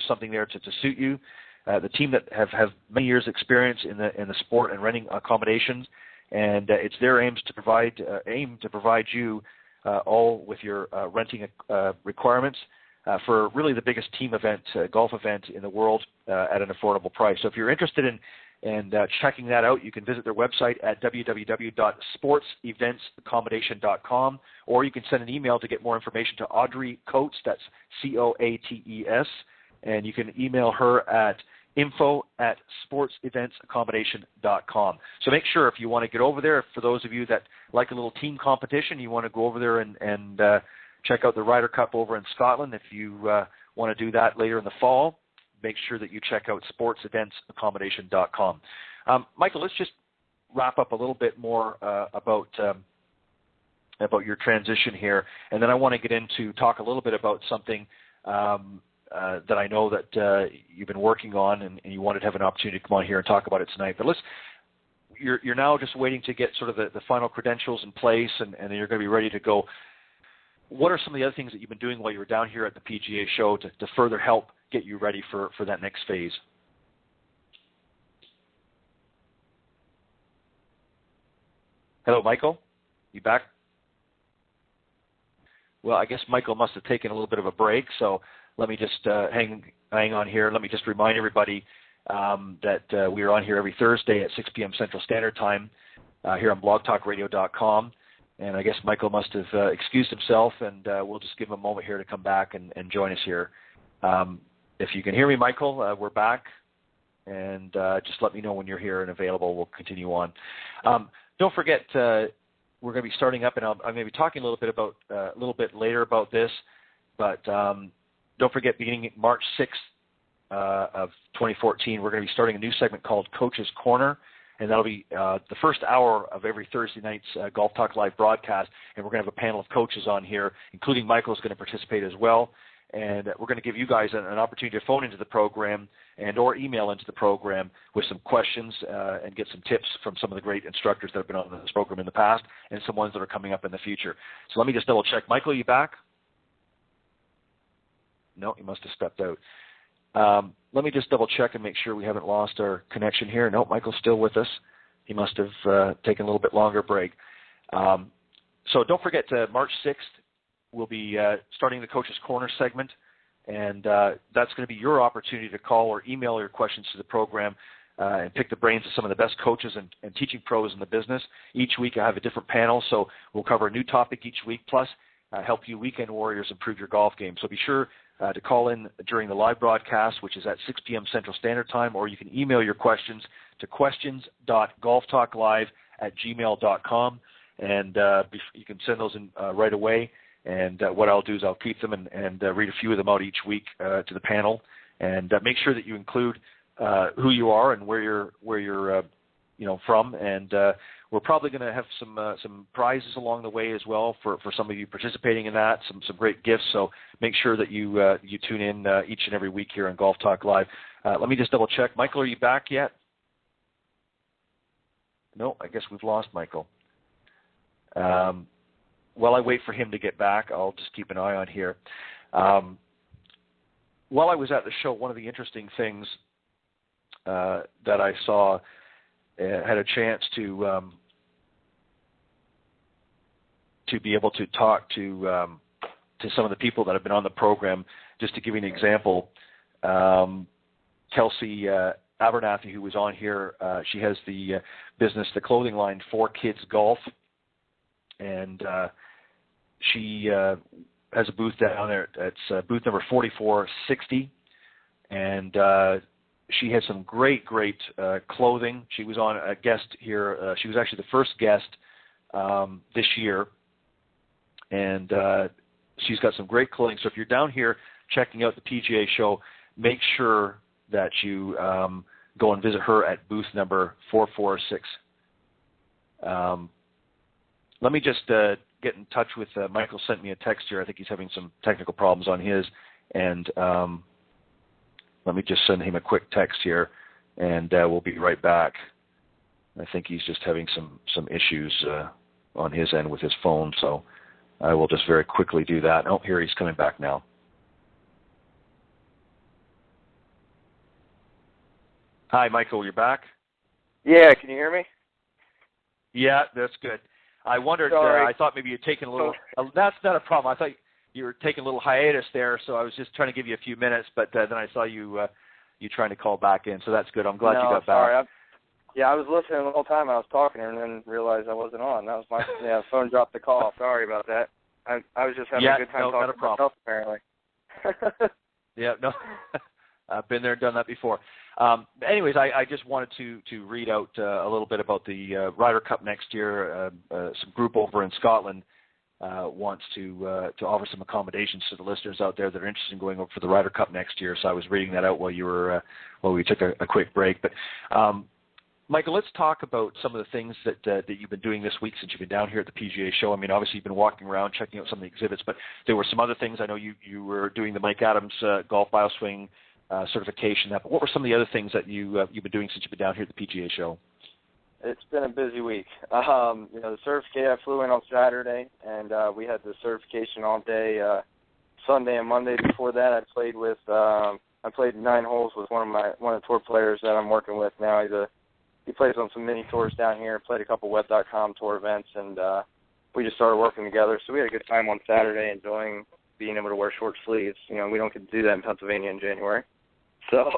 something there to suit you. The team that have many years' experience in the sport and renting accommodations, and it's their aim to provide you all with your renting requirements for really the biggest team event, golf event in the world at an affordable price. So if you're interested in checking that out, you can visit their website at www.sportseventsaccommodation.com, or you can send an email to get more information to Audrey Coates, that's Coates, and you can email her at info@sportseventsaccommodation.com. So make sure if you want to get over there, for those of you that like a little team competition, you want to go over there and check out the Ryder Cup over in Scotland. If you want to do that later in the fall, make sure that you check out sportseventsaccommodation.com. Michael, let's just wrap up a little bit more about your transition here, and then I want to get into talk a little bit about something that I know that you've been working on, and you wanted to have an opportunity to come on here and talk about it tonight. But you're now just waiting to get sort of the final credentials in place, and then you're going to be ready to go. What are some of the other things that you've been doing while you were down here at the PGA show to further help get you ready for that next phase? Hello, Michael? You back? Well, I guess Michael must have taken a little bit of a break, so let me just hang on here. Let me just remind everybody that we are on here every Thursday at 6 p.m. Central Standard Time here on blogtalkradio.com. And I guess Michael must have excused himself, and we'll just give him a moment here to come back and join us here. If you can hear me, Michael, we're back. And just let me know when you're here and available. We'll continue on. Don't forget, we're going to be starting up, and I'm going to be talking a little bit later about this. But don't forget, beginning March 6th of 2014, we're going to be starting a new segment called Coach's Corner. And that'll be the first hour of every Thursday night's Golf Talk Live broadcast. And we're going to have a panel of coaches on here, including Michael is going to participate as well. And we're going to give you guys an opportunity to phone into the program and or email into the program with some questions and get some tips from some of the great instructors that have been on this program in the past and some ones that are coming up in the future. So let me just double check. Michael, are you back? No, he must have stepped out. Let me just double check and make sure we haven't lost our connection here. No, Michael's still with us. He must have taken a little bit longer break. So don't forget, March 6th, we'll be starting the Coach's Corner segment, and that's going to be your opportunity to call or email your questions to the program and pick the brains of some of the best coaches and teaching pros in the business. Each week I have a different panel, so we'll cover a new topic each week, plus help you weekend warriors improve your golf game. So be sure to call in during the live broadcast, which is at 6 p.m. Central Standard Time, or you can email your questions to questions.golftalklive@gmail.com, and you can send those in right away. And what I'll do is I'll keep them and read a few of them out each week to the panel, and make sure that you include who you are and where you're from, and we're probably going to have some prizes along the way as well for some of you participating in that, some great gifts. So make sure that you tune in each and every week here on Golf Talk Live. Let me just double check. Michael, are you back yet? No, I guess we've lost Michael. While I wait for him to get back, I'll just keep an eye on here. While I was at the show, one of the interesting things that I saw, had a chance to be able to talk to some of the people that have been on the program. Just to give you an example, Kelsey Abernathy, who was on here, she has the clothing line 4Kids Golf, and she has a booth down there. It's booth number 4460, and she has some great clothing. She was on a guest here. She was actually the first guest this year, and she's got some great clothing. So if you're down here checking out the PGA show, make sure that you go and visit her at booth number 446. Let me just get in touch with Michael. Sent me a text here. I think he's having some technical problems on his, and let me just send him a quick text here, and we'll be right back. I think he's just having some issues on his end with his phone, so I will just very quickly do that. Oh, here he's coming back now. Hi, Michael, you're back? Yeah, can you hear me? Yeah, that's good. I wondered, I thought maybe you'd taken a little, that's not a problem. I thought you were taking a little hiatus there, so I was just trying to give you a few minutes, but then I saw you trying to call back in, so that's good. I'm glad you got back. I was listening the whole time I was talking and then realized I wasn't on. That was my phone dropped the call. Sorry about that. I was just having a good time talking to myself, apparently. Yeah, no, I've been there and done that before. Anyways, I just wanted to read out a little bit about the Ryder Cup next year. Some group over in Scotland wants to offer some accommodations to the listeners out there that are interested in going over for the Ryder Cup next year. So I was reading that out while we took a quick break. But Michael, let's talk about some of the things that you've been doing this week since you've been down here at the PGA show. I mean, obviously you've been walking around, checking out some of the exhibits, but there were some other things. I know you were doing the Mike Adams golf bioswing certification. But what were some of the other things that you've been doing since you've been down here at the PGA show? It's been a busy week. The certificate, I flew in on Saturday, and we had the certification all day Sunday and Monday. Before that, I played 9 holes with one of the tour players that I'm working with now. He plays on some mini tours down here, played a couple web.com tour events, and we just started working together. So we had a good time on Saturday, enjoying being able to wear short sleeves. We don't get to do that in Pennsylvania in January. So,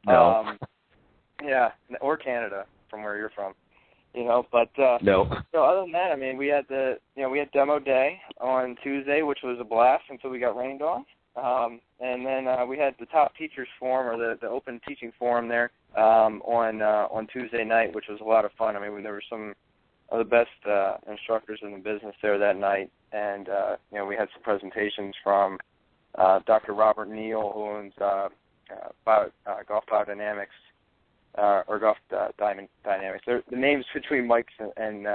no. Yeah, or Canada, from where you're from. But no. So other than that, I mean, we had we had demo day on Tuesday, which was a blast until we got rained on. And then we had the top teachers forum, or the open teaching forum there on Tuesday night, which was a lot of fun. I mean, there were some of the best instructors in the business there that night, and we had some presentations from Dr. Robert Neal, who owns Golf Biodynamics or Golf Diamond Dynamics. The names between Mike's and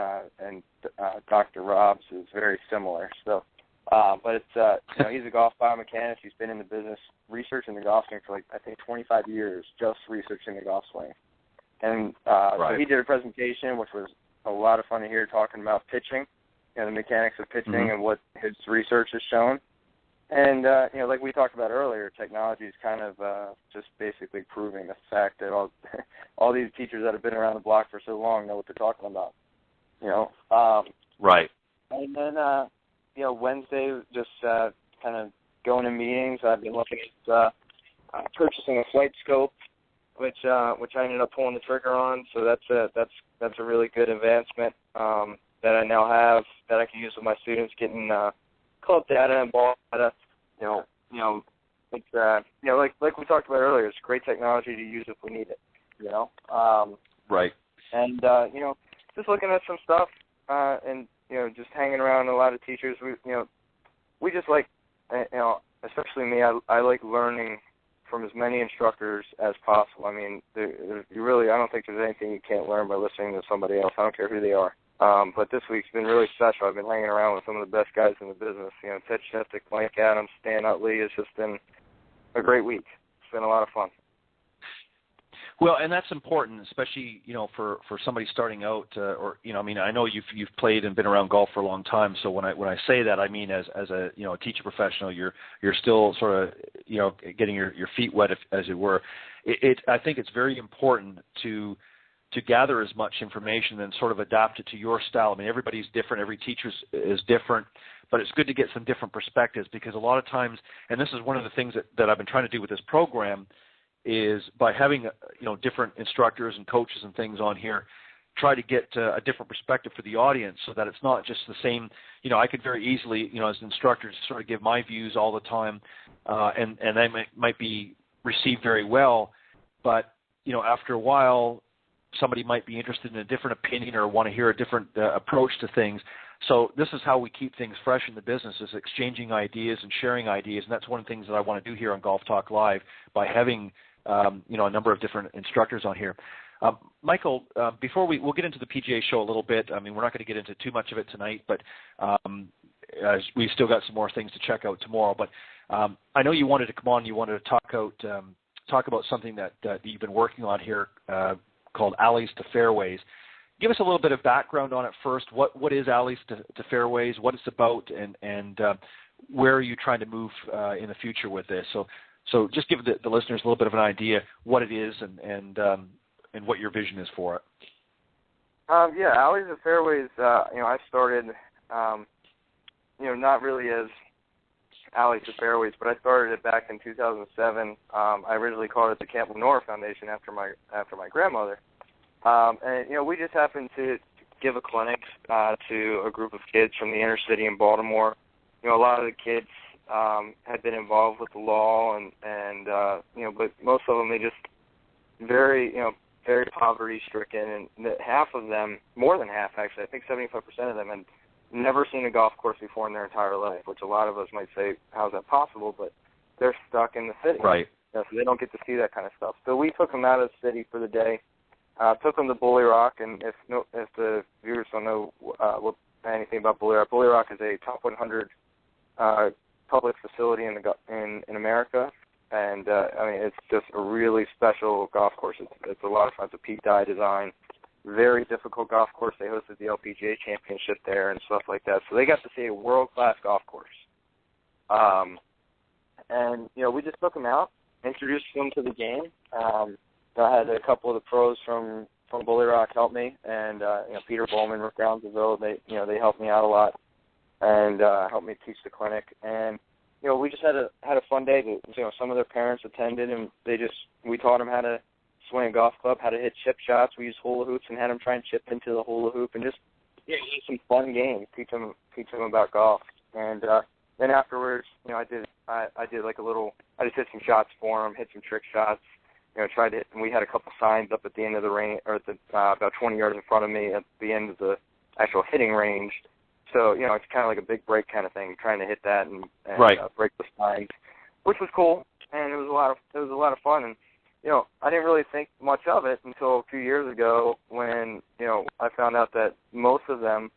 Dr. Rob's is very similar. So. But it's he's a golf biomechanist. He's been in the business researching the golf swing for I think 25 years, just researching the golf swing. And right. So he did a presentation, which was a lot of fun to hear, talking about pitching, the mechanics of pitching and what his research has shown. And like we talked about earlier, technology is kind of just basically proving the fact that all these teachers that have been around the block for so long know what they're talking about. Right. And then. Wednesday, just kind of going to meetings. I've been looking at purchasing a flight scope, which I ended up pulling the trigger on. So that's a really good advancement that I now have that I can use with my students, getting club data and ball data. Like we talked about earlier, it's great technology to use if we need it. Right. And just looking at some stuff and. Just hanging around a lot of teachers. We just like, especially me, I like learning from as many instructors as possible. I mean, I don't think there's anything you can't learn by listening to somebody else. I don't care who they are. But this week's been really special. I've been hanging around with some of the best guys in the business. Ted Shestik, Mike Adams, Stan Utley. It's just been a great week. It's been a lot of fun. Well, and that's important, especially for somebody starting out, I know you've played and been around golf for a long time. So when I say that, I mean as a teacher professional, you're still sort of getting your feet wet, as it were. I think it's very important to gather as much information and sort of adapt it to your style. I mean, everybody's different, every teacher is different, but it's good to get some different perspectives, because a lot of times, and this is one of the things that I've been trying to do with this program, is by having different instructors and coaches and things on here, try to get a different perspective for the audience, so that it's not just the same. I could very easily, as an instructor, sort of give my views all the time, and they might be received very well, but after a while, somebody might be interested in a different opinion or want to hear a different approach to things. So this is how we keep things fresh in the business, is exchanging ideas and sharing ideas, and that's one of the things that I want to do here on Golf Talk Live by having a number of different instructors on here. Michael, before we'll get into the PGA show a little bit. I mean, we're not going to get into too much of it tonight, but we've still got some more things to check out tomorrow. But I know you wanted to come on. You wanted to talk about something that you've been working on here called Alleys to Fairways. Give us a little bit of background on it first. What is Alleys to Fairways? What it's about, and where are you trying to move in the future with this? So just give the listeners a little bit of an idea what it is and what your vision is for it. Alleys to Fairways. I started, not really as Alleys to Fairways, but I started it back in 2007. I originally called it the Camp Lenore Foundation after my grandmother. And we just happened to give a clinic to a group of kids from the inner city in Baltimore. A lot of the kids had been involved with the law, and but most of them, they just very poverty-stricken, and half of them, more than half actually, I think 75% of them, had never seen a golf course before in their entire life, which a lot of us might say, how is that possible? But they're stuck in the city. Right. So they don't get to see that kind of stuff. So we took them out of the city for the day. took them to Bully Rock, and if the viewers don't know anything about Bully Rock is a top 100 public facility in America, and I mean it's just a really special golf course. It's a lot of fun. It's a Pete Dye design, very difficult golf course. They hosted the LPGA championship there and stuff like that, so they got to see a world-class golf course. And we just took them out, introduced them to the game. I had a couple of the pros from Bully Rock help me, and Peter Bowman, Rick Brownsville, they helped me out a lot and helped me teach the clinic. And we just had a fun day. Some of their parents attended, and we taught them how to swing a golf club, how to hit chip shots. We used hula hoops and had them try and chip into the hula hoop, and just some fun games, teach them about golf. And then afterwards, I did like I just hit some shots for them, hit some trick shots. Tried to hit, and we had a couple signs up at the end of the range, or at about 20 yards in front of me at the end of the actual hitting range. So, it's kind of like a big break kind of thing, trying to hit that and right. Break the signs, which was cool, and it was a lot of fun. And I didn't really think much of it until a few years ago when I found out that most of them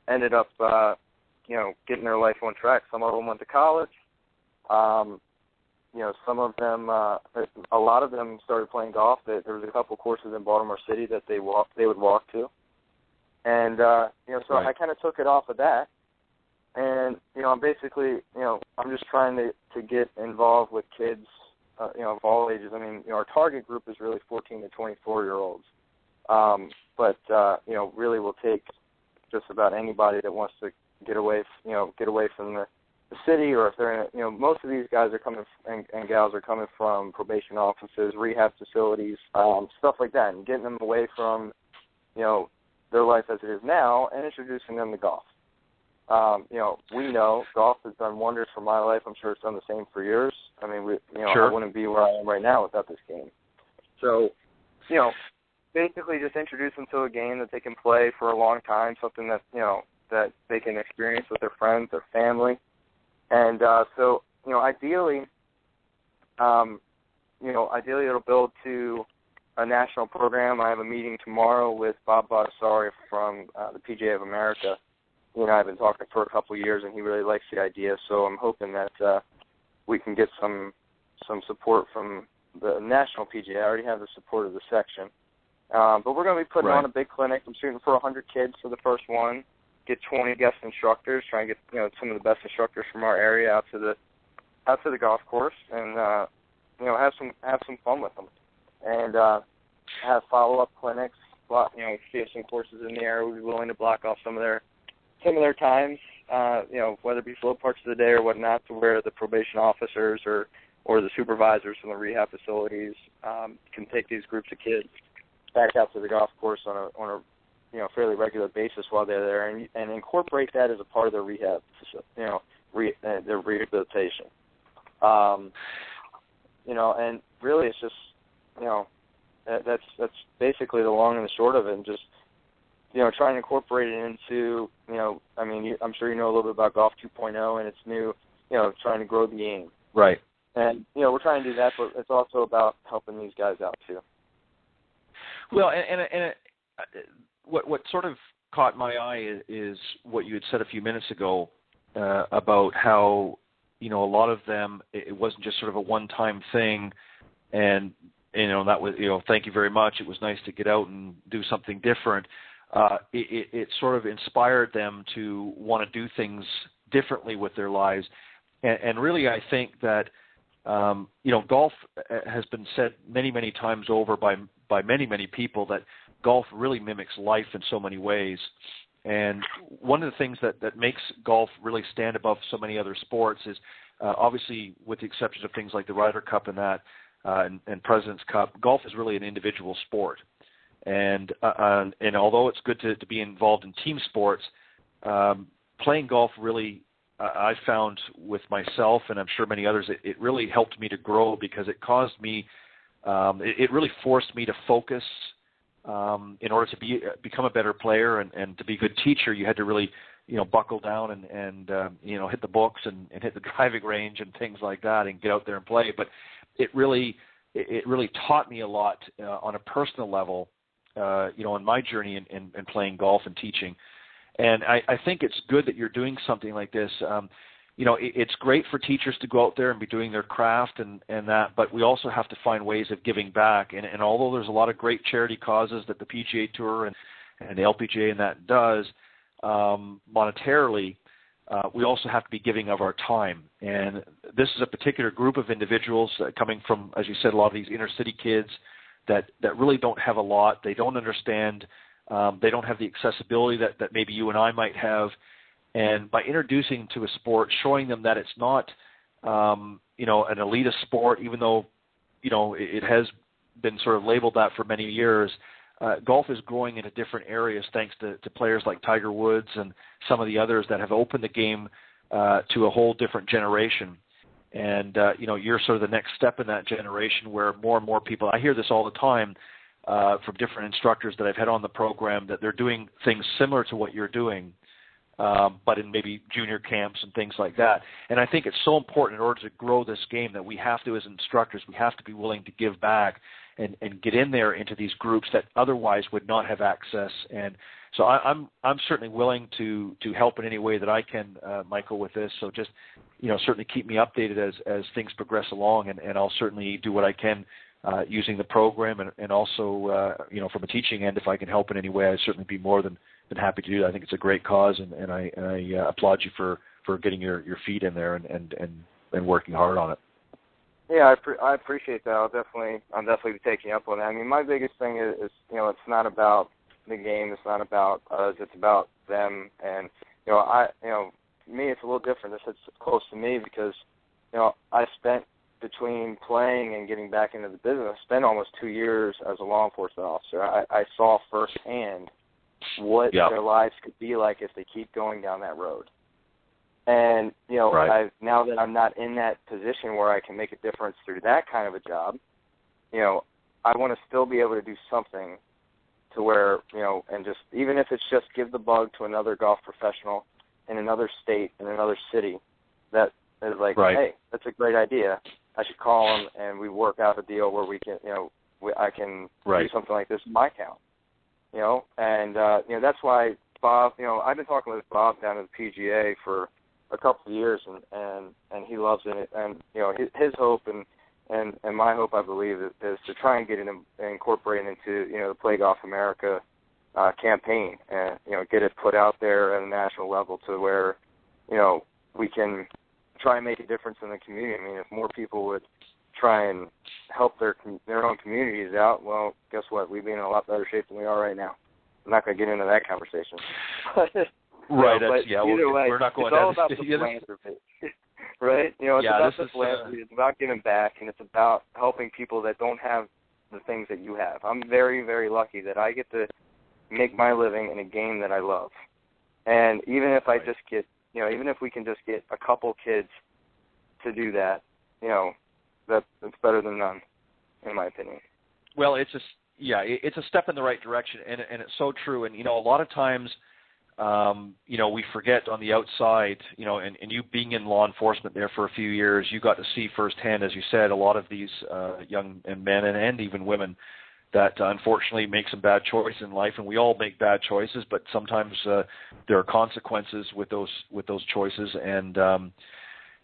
ended up getting their life on track. Some of them went to college. Some of them, a lot of them started playing golf. There was a couple courses in Baltimore City that they would walk to, and so right. I kind of took it off of that, and I'm basically, I'm just trying to get involved with kids, of all ages. I mean, our target group is really 14 to 24-year-olds, but really we'll take just about anybody that wants to get away from the city, or if they're in most of these guys are coming and gals are coming from probation offices, rehab facilities, stuff like that, and getting them away from their life as it is now and introducing them to golf. We know golf has done wonders for my life. I'm sure it's done the same for yours. I mean, sure. I wouldn't be where I am right now without this game. So, basically just introduce them to a game that they can play for a long time, something that that they can experience with their friends, their family. And so, ideally it'll build to a national program. I have a meeting tomorrow with Bob Bottasari from the PGA of America. He and I have been talking for a couple of years, and he really likes the idea. So I'm hoping that we can get some support from the national PGA. I already have the support of the section. But we're going to be putting right. on a big clinic. I'm shooting for 100 kids for the first one. Get 20 guest instructors, try and get some of the best instructors from our area out to the golf course, and have some fun with them, and have follow-up clinics. If you have some courses in the area, we'll be willing to block off some of their times, whether it be slow parts of the day or whatnot, to where the probation officers or the supervisors from the rehab facilities can take these groups of kids back out to the golf course on a fairly regular basis while they're there, and incorporate that as a part of their rehab, their rehabilitation. And really it's just, that's basically the long and the short of it, and just, trying to incorporate it into, I'm sure you know a little bit about Golf 2.0 and its new, trying to grow the game. Right. And, we're trying to do that, but it's also about helping these guys out too. Well, what sort of caught my eye is what you had said a few minutes ago about how, a lot of them, it wasn't just sort of a one-time thing, and, that was, thank you very much. It was nice to get out and do something different. It sort of inspired them to want to do things differently with their lives. And really, I think that, golf has been said many, many times over by many, many people that golf really mimics life in so many ways. And one of the things that makes golf really stand above so many other sports is, obviously, with the exception of things like the Ryder Cup and that, and President's Cup, golf is really an individual sport. And although it's good to be involved in team sports, playing golf really, I found with myself, and I'm sure many others, it really helped me to grow, because it caused me, it really forced me to focus. In order to become a better player and to be a good teacher, you had to really, buckle down and hit the books and hit the driving range and things like that and get out there and play. But it really it really taught me a lot on a personal level, in my journey in playing golf and teaching. And I think it's good that you're doing something like this. It's great for teachers to go out there and be doing their craft and that, but we also have to find ways of giving back. And although there's a lot of great charity causes that the PGA Tour and the LPGA and that does monetarily, we also have to be giving of our time. And this is a particular group of individuals coming from, as you said, a lot of these inner city kids that really don't have a lot. They don't understand. They don't have the accessibility that maybe you and I might have. And by introducing to a sport, showing them that it's not, an elitist sport, even though, it has been sort of labeled that for many years, golf is growing into different areas thanks to players like Tiger Woods and some of the others that have opened the game to a whole different generation. And, you're sort of the next step in that generation where more and more people, I hear this all the time from different instructors that I've had on the program, that they're doing things similar to what you're doing, but in maybe junior camps and things like that. And I think it's so important in order to grow this game that we have to, as instructors, we have to be willing to give back and get in there into these groups that otherwise would not have access. And so I'm certainly willing to help in any way that I can, Michael, with this. So just, certainly keep me updated as things progress along, and I'll certainly do what I can using the program and also, from a teaching end, if I can help in any way, I'd certainly be more than happy to do that. I think it's a great cause, and I applaud you for getting your feet in there and working hard on it. Yeah, I appreciate that. I'm definitely taking up on that. I mean, my biggest thing is it's not about the game. It's not about us. It's about them. And me, it's a little different. This is close to me because I spent between playing and getting back into the business. I spent almost 2 years as a law enforcement officer. I saw firsthand what their lives could be like if they keep going down that road. And, right. Now that I'm not in that position where I can make a difference through that kind of a job, I want to still be able to do something to where, and just, even if it's just give the bug to another golf professional in another state, in another city, that is like, right. Hey, that's a great idea. I should call them and we work out a deal where we can, I can right. do something like this in my town. And that's why Bob, I've been talking with Bob down at the PGA for a couple of years, and he loves it. And, his hope and my hope, I believe, is to try and get it incorporated into, the Play Golf America campaign and, get it put out there at a national level to where, we can try and make a difference in the community. I mean, if more people would try and help their own communities out, well, guess what? We'd be in a lot better shape than we are right now. I'm not going to get into that conversation. Right. But either way, we're not going it's all about the philanthropy. Right? It's about the philanthropy. It's about giving back, and it's about helping people that don't have the things that you have. I'm very, very lucky that I get to make my living in a game that I love. And even if I just get, even if we can just get a couple kids to do that, that's better than none, in my opinion. Well, it's a step in the right direction, and it's so true. And a lot of times, we forget on the outside, and you being in law enforcement there for a few years, you got to see firsthand, as you said, a lot of these young men and even women that unfortunately make some bad choices in life, and we all make bad choices, but sometimes there are consequences with those choices, and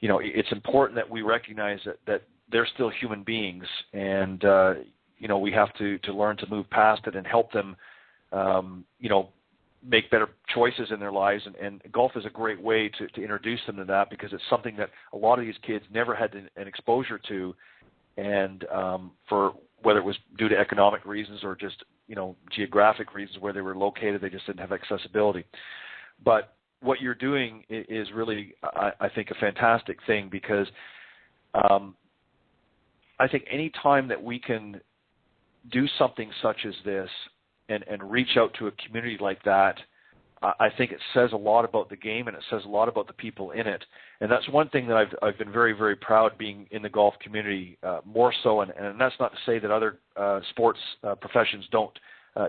it's important that we recognize that they're still human beings, and we have to learn to move past it and help them, make better choices in their lives, and golf is a great way to introduce them to that, because it's something that a lot of these kids never had an exposure to, and for whether it was due to economic reasons or just geographic reasons where they were located, they just didn't have accessibility. But what you're doing is really, I think, a fantastic thing, because I think any time that we can do something such as this and reach out to a community like that, I think it says a lot about the game, and it says a lot about the people in it. And that's one thing that I've been very, very proud being in the golf community, more so. And that's not to say that other sports professions don't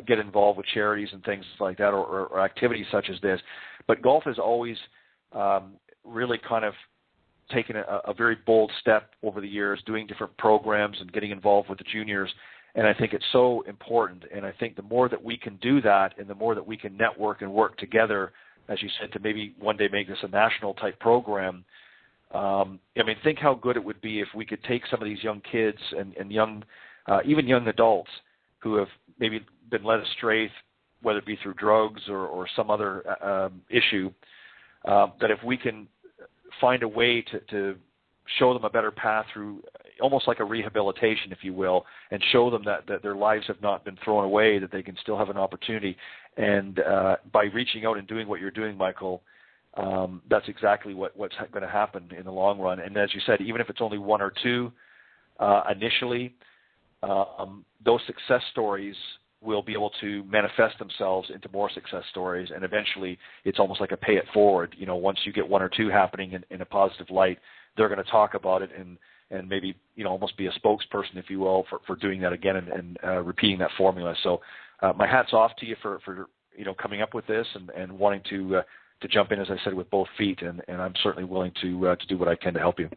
get involved with charities and things like that, or activities such as this. But golf has always really kind of taken a very bold step over the years, doing different programs and getting involved with the juniors. And I think it's so important. And I think the more that we can do that and the more that we can network and work together, as you said, to maybe one day make this a national type program. I mean, think how good it would be if we could take some of these young kids and young, even young adults who have maybe been led astray, whether it be through drugs or some other issue, that if we can find a way to show them a better path through almost like a rehabilitation, if you will, and show them that their lives have not been thrown away, that they can still have an opportunity. And by reaching out and doing what you're doing, Michael, that's exactly what's going to happen in the long run. And as you said, even if it's only one or two initially, those success stories will be able to manifest themselves into more success stories, and eventually it's almost like a pay it forward. You know, once you get one or two happening in a positive light, they're going to talk about it and maybe, you know, almost be a spokesperson, if you will, for doing that again and repeating that formula. So my hat's off to you for you know, coming up with this and wanting to jump in, as I said, with both feet, and I'm certainly willing to do what I can to help you.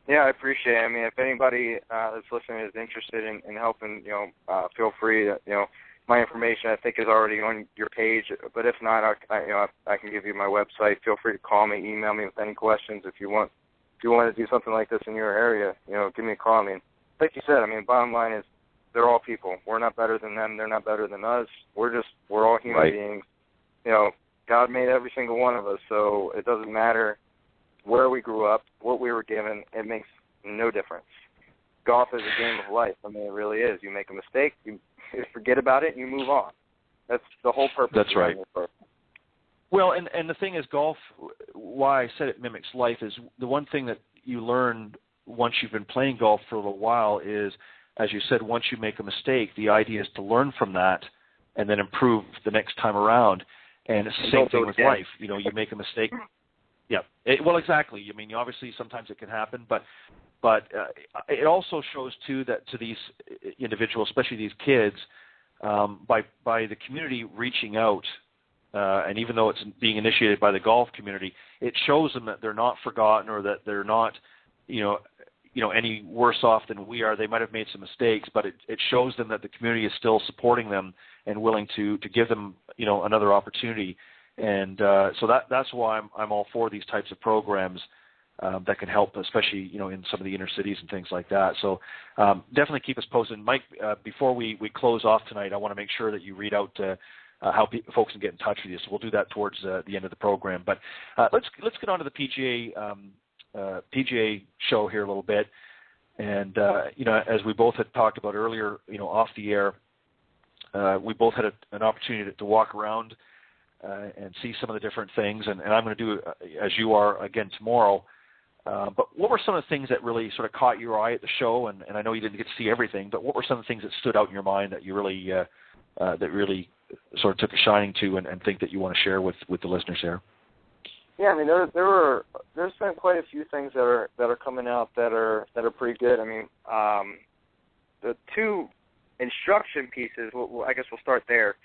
Yeah, I appreciate it. I mean, if anybody that's listening is interested in helping, you know, feel free. You know, my information I think is already on your page, but if not, I can give you my website. Feel free to call me, email me with any questions if you want. If you want to do something like this in your area, you know, give me a call. I mean, like you said, I mean, bottom line is they're all people. We're not better than them. They're not better than us. We're all human beings. You know, God made every single one of us, so it doesn't matter where we grew up, what we were given. It makes no difference. Golf is a game of life. I mean, it really is. You make a mistake, you forget about it, and you move on. That's the whole purpose. That's right. Well, and the thing is, golf, why I said it mimics life, is the one thing that you learn once you've been playing golf for a little while is, as you said, once you make a mistake, the idea is to learn from that and then improve the next time around. And it's the same thing with life. You know, you make a mistake. Yeah. Well, exactly. I mean, obviously, sometimes it can happen, but it also shows too that to these individuals, especially these kids, by the community reaching out, and even though it's being initiated by the golf community, it shows them that they're not forgotten or that they're not, you know, any worse off than we are. They might have made some mistakes, but it shows them that the community is still supporting them and willing to give them, you know, another opportunity. And so that's why I'm all for these types of programs that can help, especially, you know, in some of the inner cities and things like that. So definitely keep us posted. Mike, before we close off tonight, I want to make sure that you read out how folks can get in touch with you. So we'll do that towards the end of the program. But let's get on to the PGA show here a little bit. And, you know, as we both had talked about earlier, you know, off the air, we both had an opportunity to walk around and see some of the different things. And I'm going to do, as you are, again tomorrow. But what were some of the things that really sort of caught your eye at the show? And I know you didn't get to see everything, but what were some of the things that stood out in your mind that you really sort of took a shining to and think that you want to share with the listeners here? Yeah, I mean, there's been quite a few things that are coming out that are pretty good. I mean, the two instruction pieces. I guess we'll start there.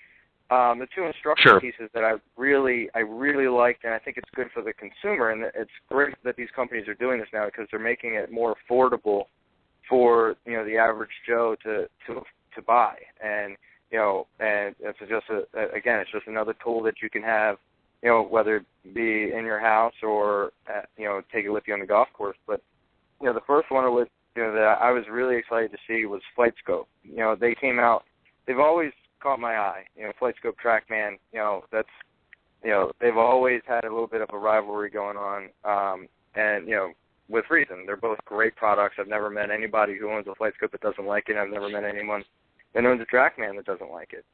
The two instruction pieces that I really liked, and I think it's good for the consumer, and it's great that these companies are doing this now because they're making it more affordable for, you know, the average Joe to buy. And, you know, and it's just another tool that you can have, you know, whether it be in your house or you know, take it with you on the golf course. But, you know, the first one was, you know, that I was really excited to see was FlightScope. You know, they came out. They've always caught my eye. You know, FlightScope TrackMan. You know, that's, you know, they've always had a little bit of a rivalry going on, and, you know, with reason. They're both great products. I've never met anybody who owns a FlightScope that doesn't like it. I've never met anyone that owns a TrackMan that doesn't like it.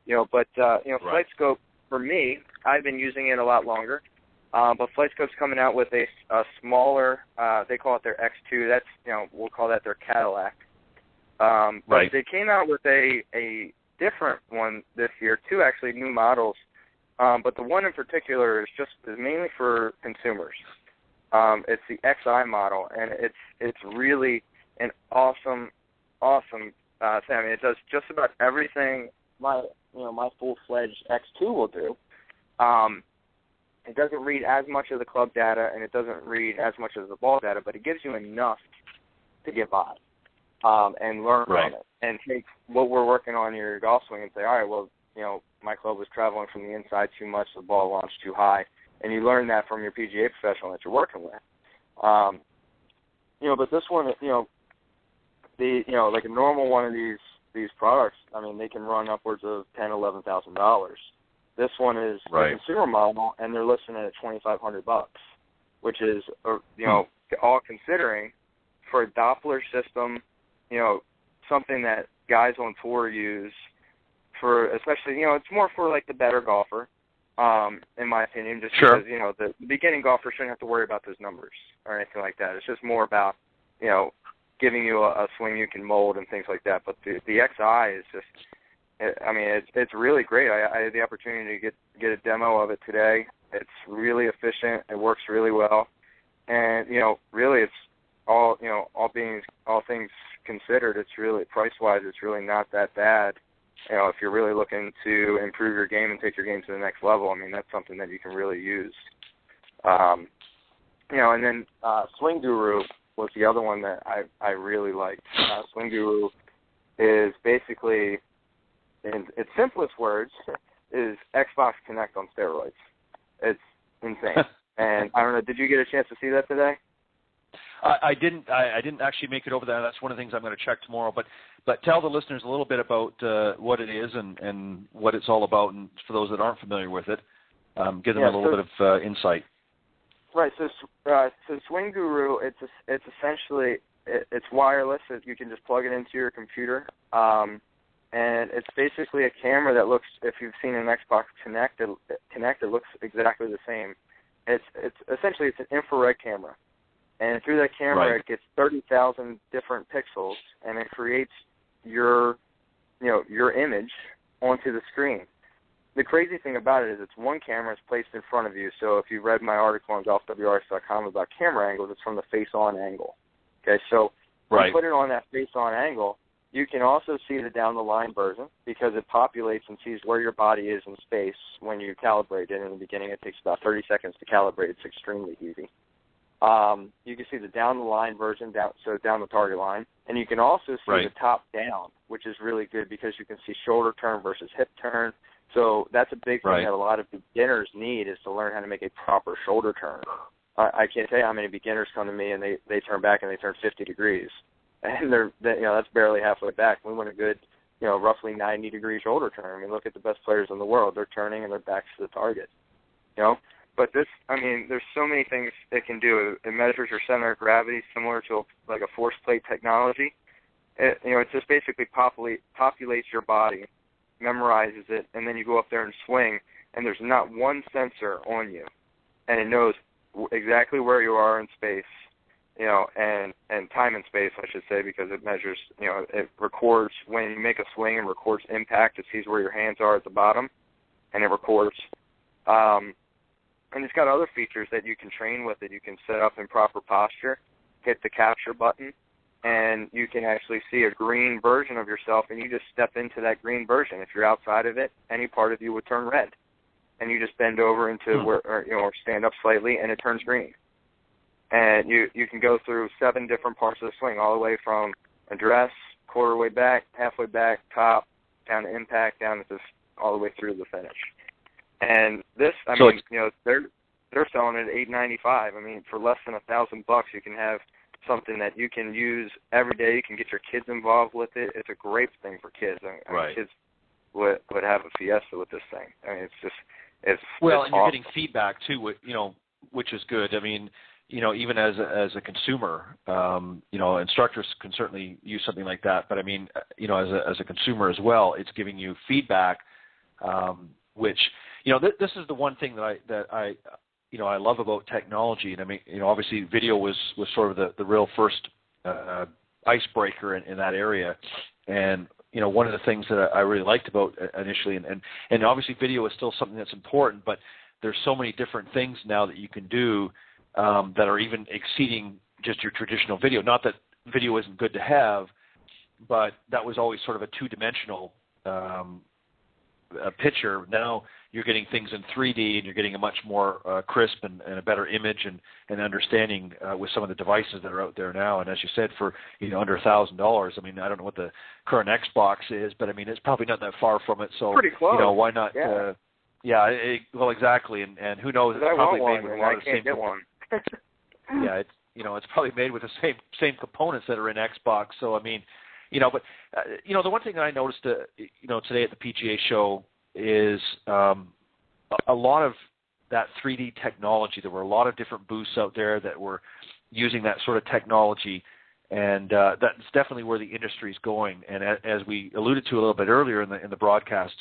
You know, but you know, right. FlightScope, for me, I've been using it a lot longer. But FlightScope's coming out with a smaller, they call it their X2. That's, you know, we'll call that their Cadillac. But right. They came out with a different one this year, two actually new models. But the one in particular is mainly for consumers. It's the XI model, and it's really an awesome thing. I mean, it does just about everything my full-fledged X2 will do. It doesn't read as much of the club data, and it doesn't read as much of the ball data, but it gives you enough to get by and learn from it, and take what we're working on in your golf swing and say, all right, well, my club was traveling from the inside too much, the ball launched too high, and you learn that from your PGA professional that you're working with. But this one, like a normal one of these products, I mean, they can run upwards of $10,000, $11,000. This one is a consumer model, and they're listing it at $2,500, which is, all considering for a Doppler system, something that guys on tour use for, especially, it's more for like the better golfer, in my opinion, just because, the beginning golfer shouldn't have to worry about those numbers or anything like that. It's just more about, giving you a swing you can mold and things like that. But the XI is just, it's really great. I had the opportunity to get a demo of it today. It's really efficient. It works really well. And, really it's all things considered, it's really, price-wise, it's really not that bad. If you're really looking to improve your game and take your game to the next level, that's something that you can really use. And then Swing Guru was the other one that I really liked. Swing Guru is basically, in its simplest words, is Xbox Connect on steroids. It's insane. And I don't know, did you get a chance to see that today? I didn't actually make it over there. That's one of the things I'm going to check tomorrow. But tell the listeners a little bit about what it is and what it's all about, and for those that aren't familiar with it, give them a little bit of insight. Right. So Swing Guru, it's essentially it's wireless. You can just plug it into your computer, and it's basically a camera that looks. If you've seen an Xbox Connect, it looks exactly the same. It's essentially an infrared camera. And through that camera, it gets 30,000 different pixels, and it creates your image onto the screen. The crazy thing about it is it's one camera is placed in front of you. So if you read my article on golfwrs.com about camera angles, it's from the face-on angle. Okay, so when you put it on that face-on angle, you can also see the down-the-line version because it populates and sees where your body is in space when you calibrate it. In the beginning, it takes about 30 seconds to calibrate. It's extremely easy. You can see the down-the-line version, down the target line, and you can also see the top-down, which is really good because you can see shoulder turn versus hip turn. So that's a big thing that a lot of beginners need, is to learn how to make a proper shoulder turn. I can't tell you how many beginners come to me and they turn back and they turn 50 degrees, and that's barely halfway back. We want a good, roughly 90-degree shoulder turn. Look at the best players in the world; they're turning and their backs to the target. But this, there's so many things it can do. It measures your center of gravity, similar to like a force plate technology. It just basically populates your body, memorizes it, and then you go up there and swing, and there's not one sensor on you, and it knows exactly where you are in space, and time and space, I should say, because it measures, it records when you make a swing and records impact. It sees where your hands are at the bottom, and it records. And it's got other features that you can train with it. You can set up in proper posture, hit the capture button, and you can actually see a green version of yourself, and you just step into that green version. If you're outside of it, any part of you would turn red. And you just bend over into or stand up slightly, and it turns green. And you can go through 7 different parts of the swing, all the way from address, quarter way back, halfway back, top, down to impact, down to all the way through the finish. And this, they're selling it at $895. For less than $1,000, you can have something that you can use every day. You can get your kids involved with it. It's a great thing for kids. Kids would have a fiesta with this thing. It's well, it's and you're getting feedback too, which is good. Even as a consumer, instructors can certainly use something like that. But as a consumer as well, it's giving you feedback, which. This is the one thing that I love about technology, and obviously video was sort of the real first icebreaker in that area, and one of the things that I really liked about initially, and obviously video is still something that's important, but there's so many different things now that you can do that are even exceeding just your traditional video. Not that video isn't good to have, but that was always sort of a two-dimensional a picture. Now you're getting things in 3D, and you're getting a much more crisp and a better image and understanding with some of the devices that are out there now. And as you said, for under $1,000, I mean, I don't know what the current Xbox is, but I mean, it's probably not that far from it. So pretty close. Why not? Yeah. Well, exactly, and who knows? It's probably made with a lot of the same. Get one. Yeah, it's probably made with the same components that are in Xbox. So I mean, but the one thing that I noticed, today at the PGA show is a lot of that 3D technology. There were a lot of different booths out there that were using that sort of technology, and that's definitely where the industry is going. And as we alluded to a little bit earlier in the broadcast,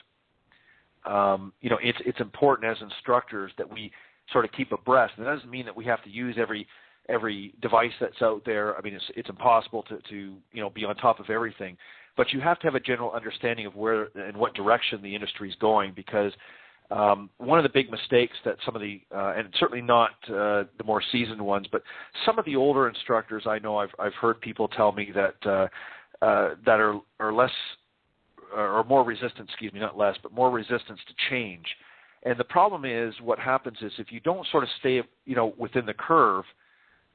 it's important as instructors that we sort of keep abreast. And that doesn't mean that we have to use every device that's out there. I mean, it's impossible to be on top of everything. But you have to have a general understanding of where and what direction the industry is going, because one of the big mistakes that some of the, and certainly not the more seasoned ones, but some of the older instructors I know, I've heard people tell me that are less, or more resistant, not less, but more resistance to change. And the problem is, what happens is, if you don't sort of stay, within the curve,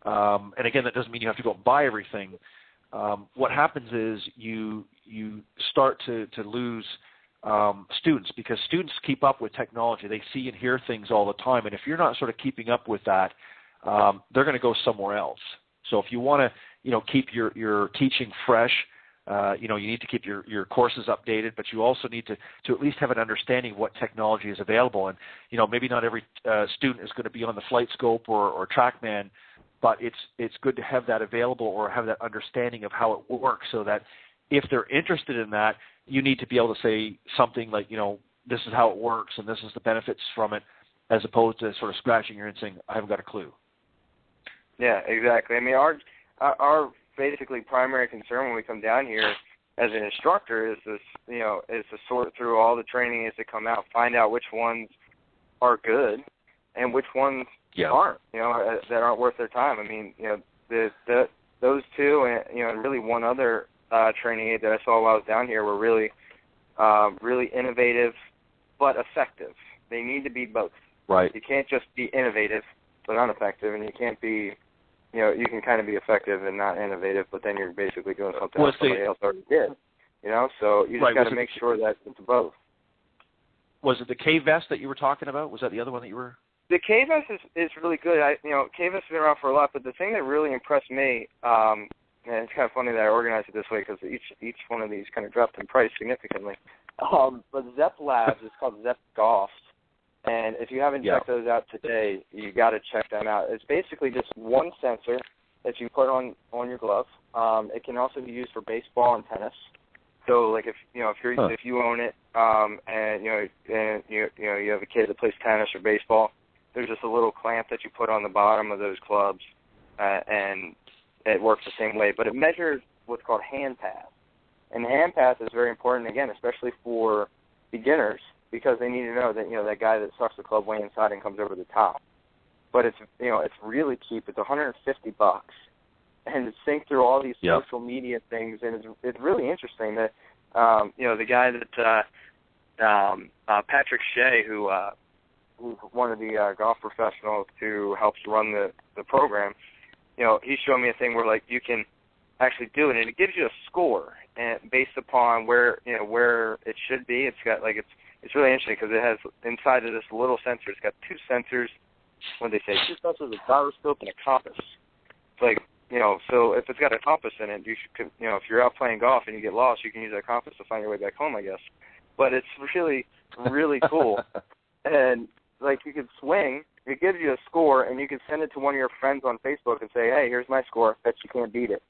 and again, that doesn't mean you have to go and buy everything. What happens is you start to lose students, because students keep up with technology. They see and hear things all the time, and if you're not sort of keeping up with that, they're going to go somewhere else. So if you want to, keep your teaching fresh, you need to keep your courses updated, but you also need to at least have an understanding of what technology is available. And maybe not every student is going to be on the Flight Scope or TrackMan, but it's good to have that available, or have that understanding of how it works, so that if they're interested in that, you need to be able to say something like, this is how it works and this is the benefits from it, as opposed to sort of scratching your head and saying, I haven't got a clue. Yeah, exactly. I mean, our basically primary concern when we come down here as an instructor is this, is to sort through all the training as they come out, find out which ones are good and which ones aren't, that aren't worth their time. I mean, those two, and really one other training aid that I saw while I was down here were really, really innovative but effective. They need to be both. Right. You can't just be innovative but ineffective, and you can't be, you can kind of be effective and not innovative, but then you're basically doing something else somebody else already did. So you just got to make sure that it's both. Was it the K-Vest that you were talking about? Was that the other one that you were? The K-Vest is really good. K-Vest has been around for a lot, but the thing that really impressed me, and it's kind of funny that I organized it this way, because each one of these kind of dropped in price significantly. But Zep Labs is called Zep Golf, and if you haven't checked those out today, you got to check them out. It's basically just one sensor that you put on your glove. It can also be used for baseball and tennis. So, like if you own it, and you have a kid that plays tennis or baseball, there's just a little clamp that you put on the bottom of those clubs, and it works the same way. But it measures what's called hand pass. And the hand pass is very important, again, especially for beginners, because they need to know that, that guy that starts the club way inside and comes over the top. But it's really cheap. It's $150, and it's synced through all these social media things, and it's really interesting that, the guy that, Patrick Shea, who's one of the golf professionals who helps run the program, he showed me a thing where, like, you can actually do it, and it gives you a score, and based upon where it should be. It's got, like, it's really interesting, because it has, inside of this little sensor, it's got two sensors, what they say, two sensors, a gyroscope and a compass. It's like, so if it's got a compass in it, you should, if you're out playing golf and you get lost, you can use that compass to find your way back home, I guess. But it's really, really cool. And, like, you can swing, it gives you a score, and you can send it to one of your friends on Facebook and say, hey, here's my score, bet you can't beat it.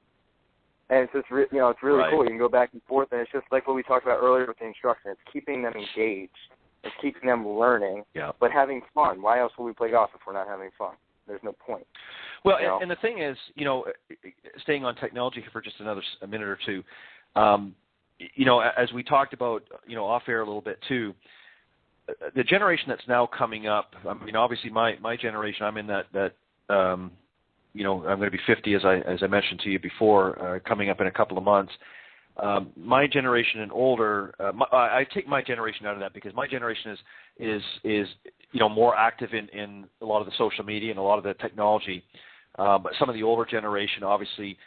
And it's just, it's really cool. You can go back and forth, and it's just like what we talked about earlier with the instruction. It's keeping them engaged. It's keeping them learning, but having fun. Why else would we play golf if we're not having fun? There's no point. Well, and the thing is, staying on technology for just a minute or two, as we talked about, off air a little bit too, the generation that's now coming up, I mean, obviously my generation, I'm in that I'm going to be 50, as I mentioned to you before, coming up in a couple of months. my generation and older, I take my generation out of that because my generation is more active in a lot of the social media and a lot of the technology. But some of the older generation obviously,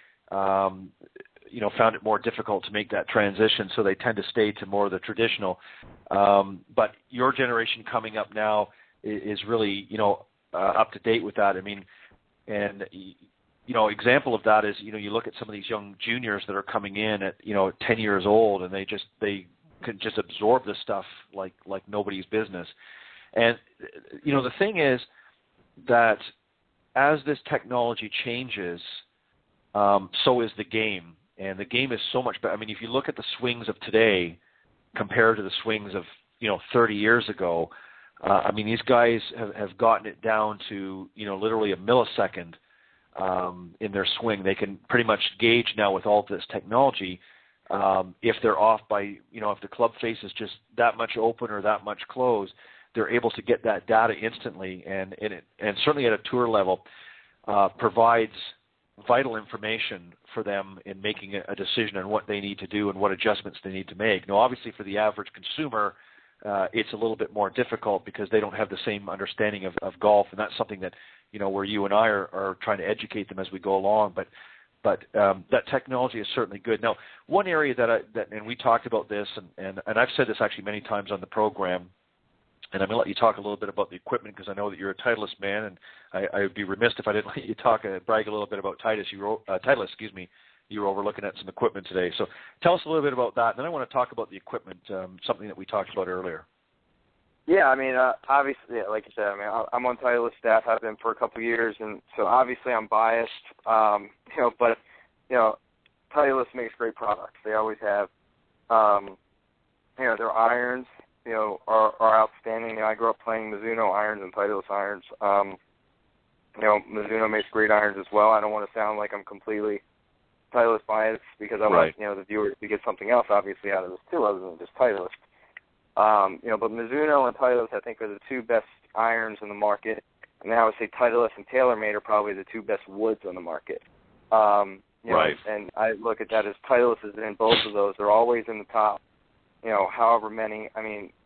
found it more difficult to make that transition, so they tend to stay to more of the traditional. But your generation coming up now is really, up to date with that. I mean, and example of that is, you look at some of these young juniors that are coming in at, 10 years old, and they can just absorb this stuff like nobody's business. And, the thing is that as this technology changes, so is the game. And the game is so much better. I mean, if you look at the swings of today compared to the swings of, 30 years ago, these guys have gotten it down to, literally a millisecond in their swing. They can pretty much gauge now with all this technology if they're off by, if the club face is just that much open or that much closed, they're able to get that data instantly. And certainly at a tour level, provides vital information for them in making a decision on what they need to do and what adjustments they need to make. Now, obviously, for the average consumer, it's a little bit more difficult because they don't have the same understanding of golf, and that's something that, where you and I are trying to educate them as we go along. But that technology is certainly good. Now, one area and we talked about this, and I've said this actually many times on the program, and I'm going to let you talk a little bit about the equipment because I know that you're a Titleist man, and I would be remiss if I didn't let you brag a little bit about Titleist. You were overlooking at some equipment today. So tell us a little bit about that. And then I want to talk about the equipment, something that we talked about earlier. Yeah, obviously, like you said, I'm on Titleist staff. I've been for a couple of years, and so obviously I'm biased. But Titleist makes great products. They always have. Their irons, are outstanding. I grew up playing Mizuno irons and Titleist irons. Mizuno makes great irons as well. I don't want to sound like I'm completely Titleist biased because I want the viewers to get something else obviously out of this too, other than just Titleist. But Mizuno and Titleist, I think, are the two best irons in the market. And then I would say Titleist and TaylorMade are probably the two best woods on the market. And I look at that as Titleist is in both of those. They're always in the top, however many.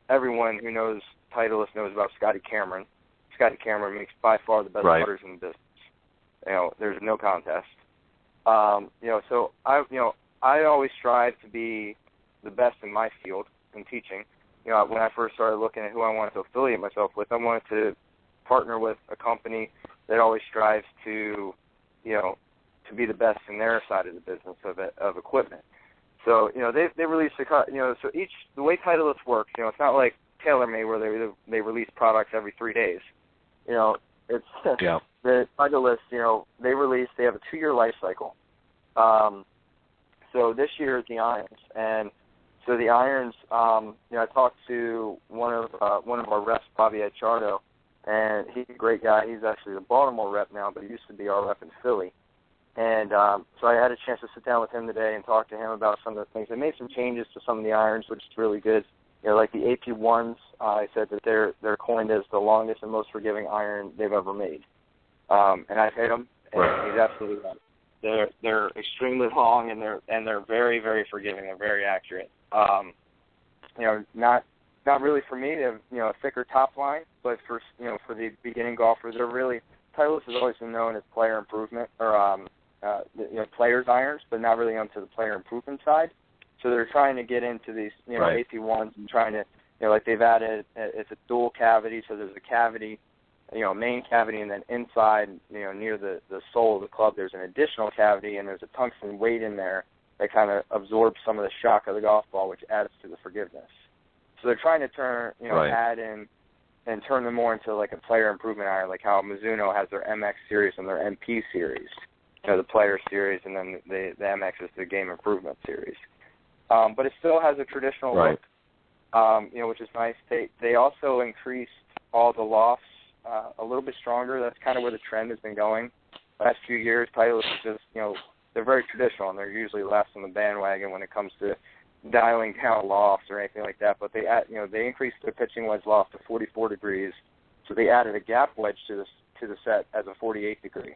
Everyone who knows Titleist knows about Scotty Cameron. Scotty Cameron makes by far the best putters in the business. There's no contest. So I always strive to be the best in my field in teaching. When I first started looking at who I wanted to affiliate myself with, I wanted to partner with a company that always strives to be the best in their side of the business of equipment. So, they release so the way Titleist works, it's not like TaylorMade where they release products every 3 days. It's the Titleist, they have a 2-year life cycle. So this year is the irons, and so the irons, I talked to one of our reps, Bobby Echardo, and he's a great guy. He's actually the Baltimore rep now, but he used to be our rep in Philly. And so I had a chance to sit down with him today and talk to him about some of the things. They made some changes to some of the irons, which is really good. Like the AP1s, I said that they're coined as the longest and most forgiving iron they've ever made. And I've hit them, and he's absolutely right. They're extremely long, and they're very, very forgiving. They're very accurate. Not really for me. They have a thicker top line, but for the beginning golfers, they're really Titleist has always been known as player improvement or players irons, but not really onto the player improvement side. So they're trying to get into these AP1s and trying to like they've added it's a dual cavity, so there's a cavity, main cavity, and then inside near the sole of the club there's an additional cavity, and there's a tungsten weight in there that kind of absorbs some of the shock of the golf ball, which adds to the forgiveness. So they're trying to turn add in and turn them more into like a player improvement iron, like how Mizuno has their MX series and their MP series, the player series, and then the MX is the game improvement series. But it still has a traditional look, which is nice. They also increased all the lofts a little bit stronger. That's kind of where the trend has been going. Last few years, Titleist is just, they're very traditional, and they're usually last on the bandwagon when it comes to dialing down lofts or anything like that. But they increased their pitching wedge loft to 44 degrees, so they added a gap wedge to the set as a 48 degree.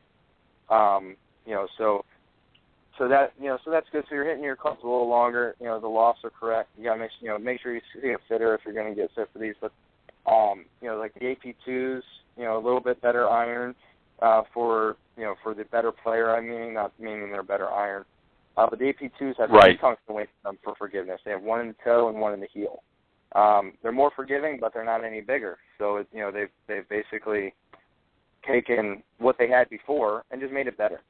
So so that's good. So you're hitting your clubs a little longer. The lofts are correct. You gotta make sure you get fitter if you're going to get fit for these. But like the AP2s, a little bit better iron for the better player. Not meaning they're better iron. But the AP2s have two tungsten weights in them for forgiveness. They have one in the toe and one in the heel. They're more forgiving, but they're not any bigger. So they've basically taken what they had before and just made it better.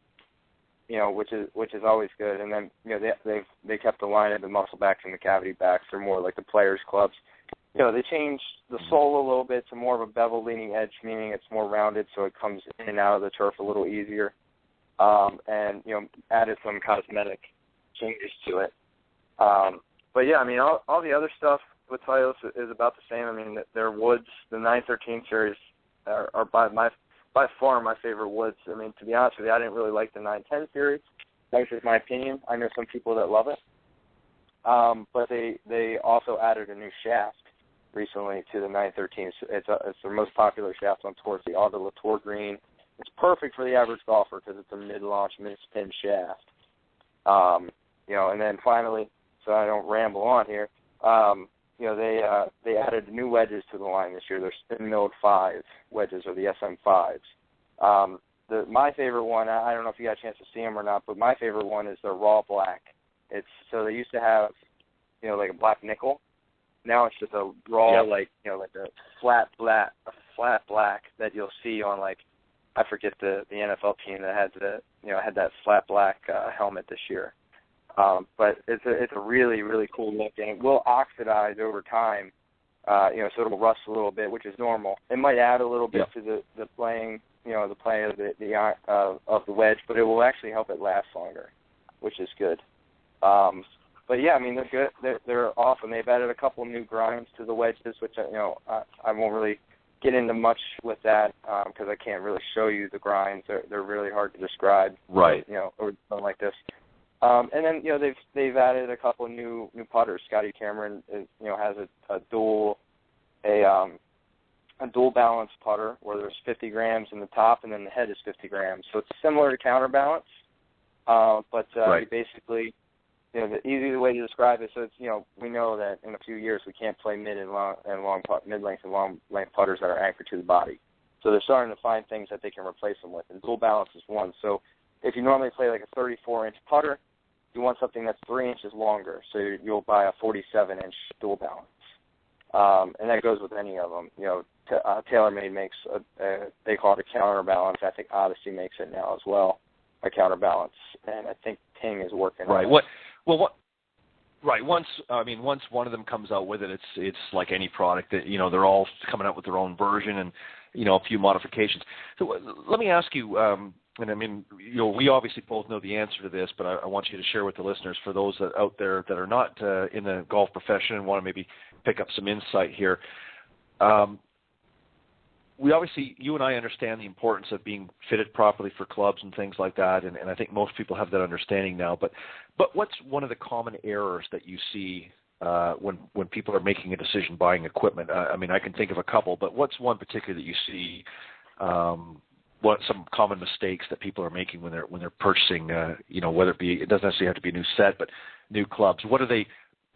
Which is always good. And then they kept the line of the muscle backs and the cavity backs. They're more like the players' clubs. They changed the sole a little bit to more of a bevel leaning edge, meaning it's more rounded, so it comes in and out of the turf a little easier. And added some cosmetic changes to it. But yeah, all the other stuff with Titleist is about the same. Their woods, the 913 series, are by far my favorite woods. To be honest with you, I didn't really like the 910 series. That's just my opinion. I know some people that love it. But they also added a new shaft recently to the 913. It's their most popular shaft on tour. It's the Auto Latour green. It's perfect for the average golfer because it's a mid-launch, mid-spin shaft. And then finally, so I don't ramble on here, they added new wedges to the line this year. They're spin-milled 5 wedges, or the SM5s. My favorite one, I don't know if you got a chance to see them or not, but my favorite one is the raw black. So they used to have, like a black nickel. Now it's just a raw, like a flat black that you'll see on, like, I forget the NFL team that had that flat black helmet this year. But it's a really, really cool look, and it will oxidize over time, so it'll rust a little bit, which is normal. It might add a little bit to the playing, the play of the wedge, but it will actually help it last longer, which is good. But yeah, they're good. They're awesome. They've added a couple new grinds to the wedges, which I won't really get into much with that because I can't really show you the grinds. They're really hard to describe. Right. Or something like this. And then they've added a couple new putters. Scotty Cameron has a dual balance putter where there's 50 grams in the top and then the head is 50 grams. So it's similar to counterbalance, but you basically the easy way to describe it. So it's we know that in a few years we can't play mid length and long length putters that are anchored to the body. So they're starting to find things that they can replace them with, and dual balance is one. So if you normally play like a 34-inch putter, you want something that's 3 inches longer, so you'll buy a 47-inch dual balance. And that goes with any of them. TaylorMade makes they call it a counterbalance. I think Odyssey makes it now as well, a counterbalance. And I think Ting is working on it. Once one of them comes out with it, it's like any product that they're all coming out with their own version and a few modifications. So let me ask you, we obviously both know the answer to this, but I want you to share with the listeners, for those out there that are not in the golf profession and want to maybe pick up some insight here. You and I understand the importance of being fitted properly for clubs and things like that, and I think most people have that understanding now. But what's one of the common errors that you see when people are making a decision buying equipment? I can think of a couple, but what's one particular that you see? What some common mistakes that people are making when they're purchasing? Whether it doesn't necessarily have to be a new set, but new clubs. What are they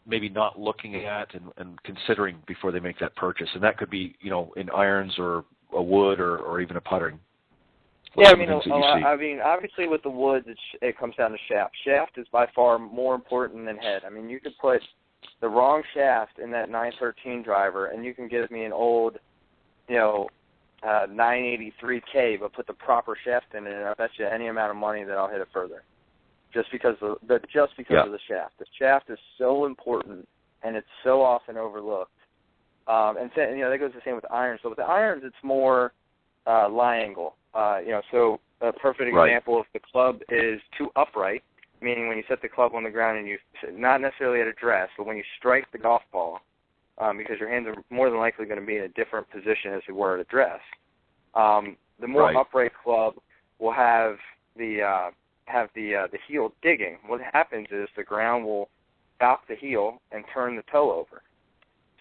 maybe not looking at and considering before they make that purchase? And that could be in irons or a wood or even a puttering. Obviously with the woods, it comes down to shaft. Shaft is by far more important than head. You could put the wrong shaft in that 913 driver, and you can give me an old, 983K, but put the proper shaft in it, and I bet you any amount of money that I'll hit it further. Just because of the shaft. The shaft is so important, and it's so often overlooked. That goes the same with the irons. So with the irons, it's more lie angle. So a perfect example, if the club is too upright, meaning when you set the club on the ground and you, not necessarily at address, but when you strike the golf ball, because your hands are more than likely going to be in a different position as they were at address. The more upright club will have the heel digging. What happens is the ground will dock the heel and turn the toe over.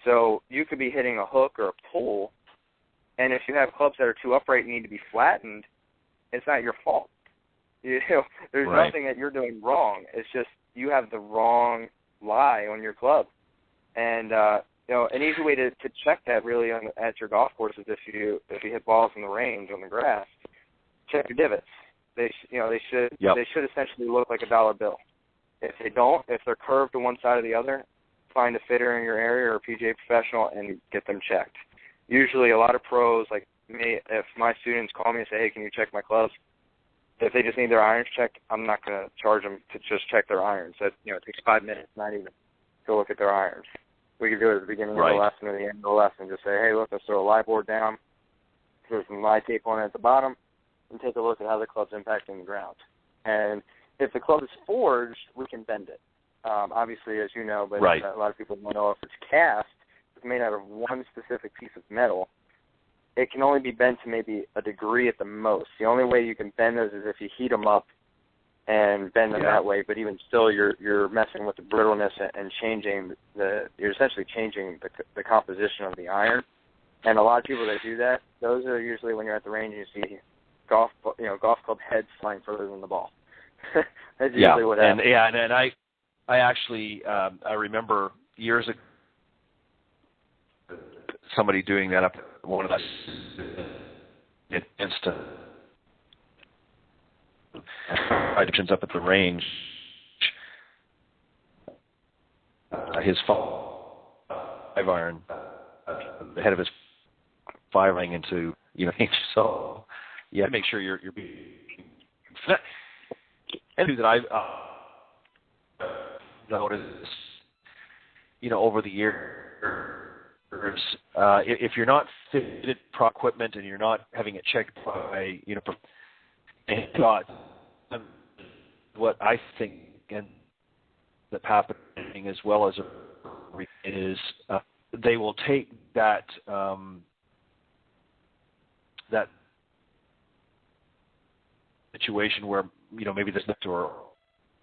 So you could be hitting a hook or a pull, and if you have clubs that are too upright and need to be flattened, it's not your fault. You know, there's Right. nothing that you're doing wrong. It's just you have the wrong lie on your club. And an easy way to check that really at your golf course is if you hit balls in the range on the grass, check your divots. They should essentially look like a dollar bill. If they don't, if they're curved to one side or the other, find a fitter in your area or a PGA professional and get them checked. Usually a lot of pros, like me, if my students call me and say, hey, can you check my clubs? If they just need their irons checked, I'm not going to charge them to just check their irons. It takes 5 minutes, not even, to look at their irons. We could do it at the beginning of the lesson or the end of the lesson. Just say, hey, look, let's throw a lie board down. There's some lie tape on it at the bottom, and take a look at how the club's impacting the ground. And if the club is forged, we can bend it. Obviously, as you know, but right. A lot of people don't know if it's cast, it's made out of one specific piece of metal. It can only be bent to maybe a degree at the most. The only way you can bend those is if you heat them up and bend them that way. But even still, you're messing with the brittleness and you're essentially changing the composition of the iron. And a lot of people that do that, those are usually when you're at the range and you see golf club heads flying further than the ball. That's usually what happens. And I actually I remember years ago somebody doing that up at one of the instant items up at the range. His 5-iron, the head of his 5 into so make sure you're being. And that I've noticed, over the years, if you're not fitted pro equipment and you're not having it checked by, what I think ends up happening as well as is they will take that that situation where maybe this or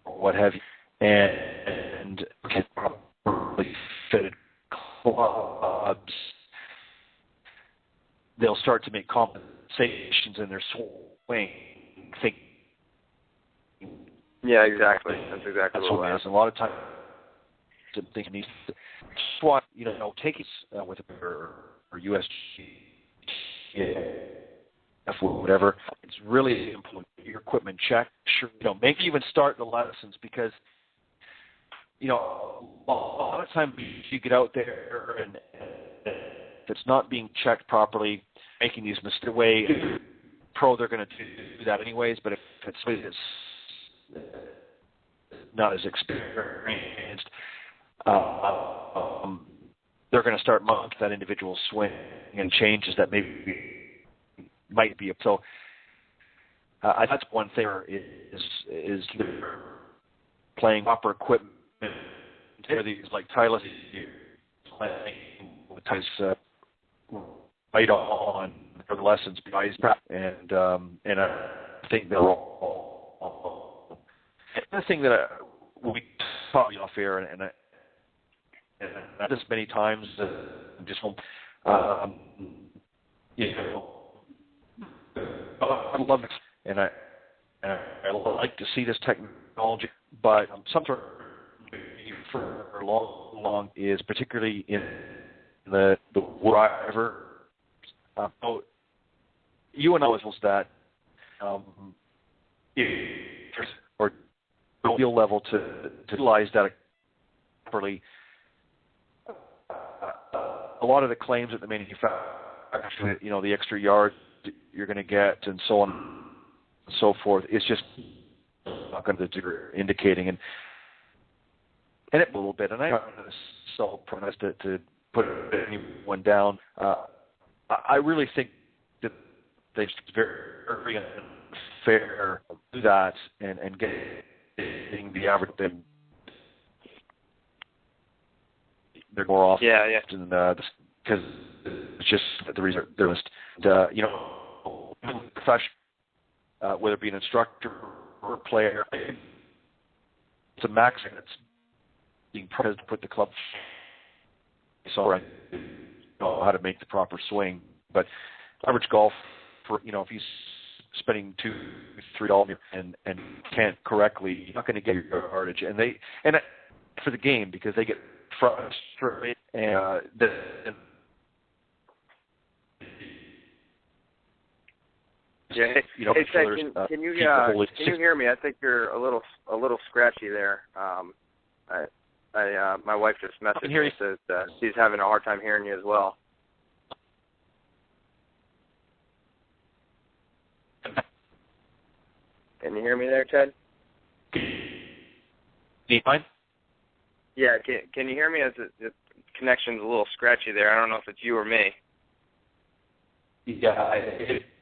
what have you, and get properly fitted clubs. They'll start to make compensations in their swing. Yeah, exactly. That's exactly what it is. A lot of times, I'm thinking these SWAT, take it with or USG, whatever. It's really important. Your equipment check. Sure, maybe even start the lessons because, a lot of times you get out there and if it's not being checked properly, making these mistakes. The way pro, they're going to do that anyways. But if it's not as experienced, they're going to start monitoring that individual swing and changes that maybe might be. So that's one thing is playing proper equipment. These like Tyler playing with his right on for the lessons, and I think they're all. The thing that we taught you off air, and I this many times, just I love it, and I like to see this technology, but sometimes for long is particularly in the driver. You and I was that or feel level to utilize that properly. A lot of the claims that the manufacturer, the extra yards you're going to get and so on and so forth, is just not going to be indicating and it a little bit. And I don't so promise to put anyone down. I really think that they should very, very unfair to do that and getting the average. They're more often, because it's just the reason they're list. Professional, whether it be an instructor or a player, it's a max that's being pressed to put the club. So I know how to make the proper swing, but average golf, if he's spending $2-3 and can't correctly, you're not going to get your yardage. And for the game, because they get frustrated and Hey, Ted, can you hear me? I think you're a little scratchy there. My wife just messaged me and says that she's having a hard time hearing you as well. Can you hear me there, Ted? Fine? Yeah, can you hear me? As the connection's a little scratchy there. I don't know if it's you or me. Yeah,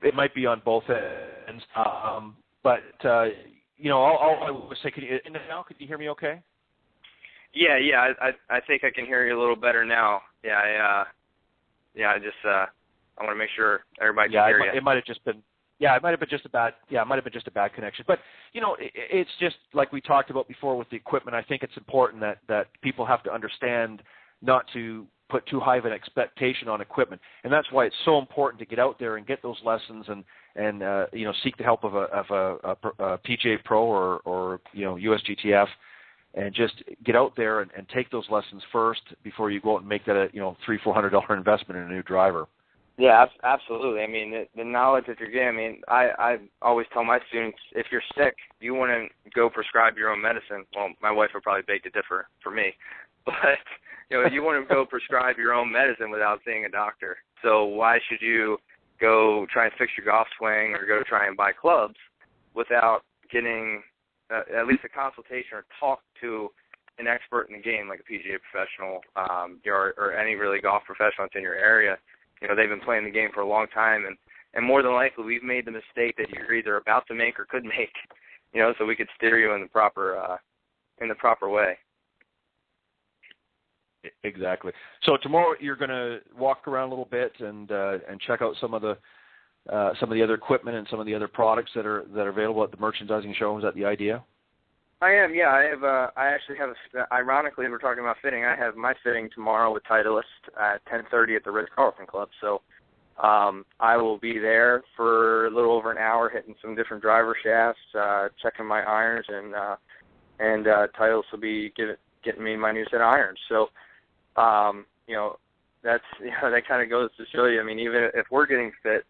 it might be on both ends. But I would say, can you hear me okay? Yeah, I think I can hear you a little better now. I want to make sure everybody can hear you. It might have just been. Yeah, it might have been just a bad. Yeah, it might have been just a bad connection. But it's just like we talked about before with the equipment. I think it's important that people have to understand not to put too high of an expectation on equipment, and that's why it's so important to get out there and get those lessons and seek the help of a PGA Pro or USGTF, and just get out there and take those lessons first before you go out and make that a $300-400 investment in a new driver. Yeah, absolutely. I mean, the knowledge that you're getting. I mean, I always tell my students, if you're sick, you want to go prescribe your own medicine. Well, my wife would probably beg to differ for me, but you want to go prescribe your own medicine without seeing a doctor. So why should you go try and fix your golf swing or go try and buy clubs without getting at least a consultation or talk to an expert in the game, like a PGA professional or any really golf professional that's in your area? They've been playing the game for a long time, and more than likely we've made the mistake that you're either about to make or could make, so we could steer you in the proper way. Exactly. So tomorrow you're going to walk around a little bit and check out some of the other equipment and some of the other products that are available at the merchandising show. Is that the idea? I am, yeah. I actually have ironically, we're talking about fitting. I have my fitting tomorrow with Titleist at 10:30 at the Ritz-Carlton Club. So I will be there for a little over an hour, hitting some different driver shafts, checking my irons, and Titleist will be getting me my new set of irons. So that's that kind of goes to show you. I mean, even if we're getting fit,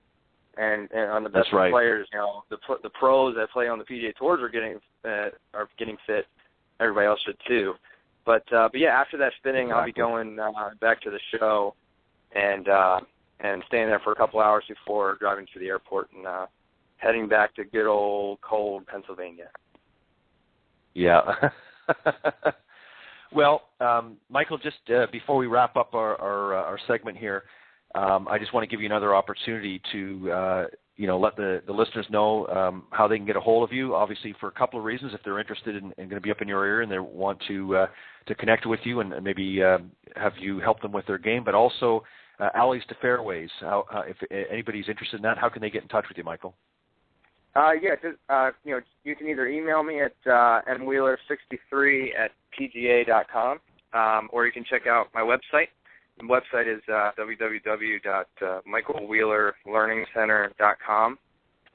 and on the best players, the pros that play on the PGA Tours are getting fit. Everybody else should too. But yeah, after that spinning, exactly. I'll be going back to the show and staying there for a couple hours before driving to the airport and heading back to good old cold Pennsylvania. Yeah. Well, Michael, just before we wrap up our segment here, I just want to give you another opportunity to, let the listeners know how they can get a hold of you. Obviously, for a couple of reasons, if they're interested in going to be up in your area and they want to connect with you and maybe have you help them with their game, but also alleys to fairways. If anybody's interested in that, how can they get in touch with you, Michael? You can either email me at mwheeler63@pga.com, or you can check out my website. The website is www.michaelwheelerlearningcenter.com,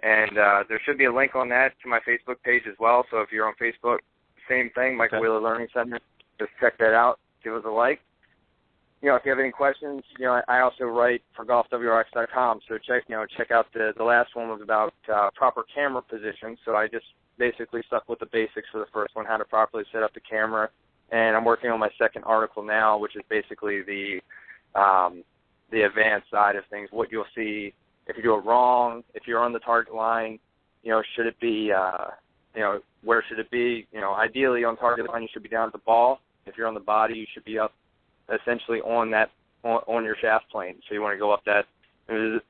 and there should be a link on that to my Facebook page as well. So if you're on Facebook, same thing, Michael Wheeler Learning Center. Just check that out. Give us a like. If you have any questions, I also write for golfwrx.com. So check out the last one was about proper camera position. So I just basically stuck with the basics for the first one, how to properly set up the camera. And I'm working on my second article now, which is basically the advanced side of things. What you'll see if you do it wrong, if you're on the target line, should it be, where should it be? Ideally on target line, you should be down at the ball. If you're on the body, you should be up essentially on your shaft plane. So you want to go up that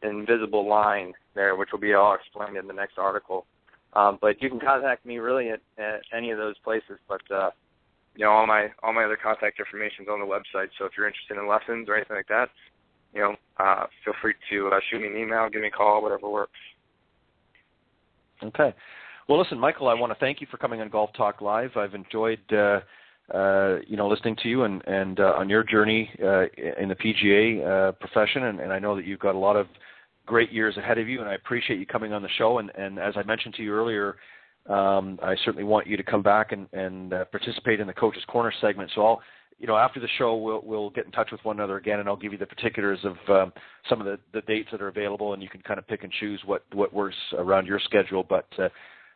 invisible line there, which will be all explained in the next article. But you can contact me really at any of those places. But all my other contact information is on the website. So if you're interested in lessons or anything like that, feel free to shoot me an email, give me a call, whatever works. Okay. Well, listen, Michael, I want to thank you for coming on Golf Talk Live. I've enjoyed listening to you and on your journey in the PGA profession, and I know that you've got a lot of great years ahead of you, and I appreciate you coming on the show. And as I mentioned to you earlier, I certainly want you to come back and participate in the Coach's Corner segment. So after the show, we'll get in touch with one another again, and I'll give you the particulars of some of the dates that are available, and you can kind of pick and choose what works around your schedule. But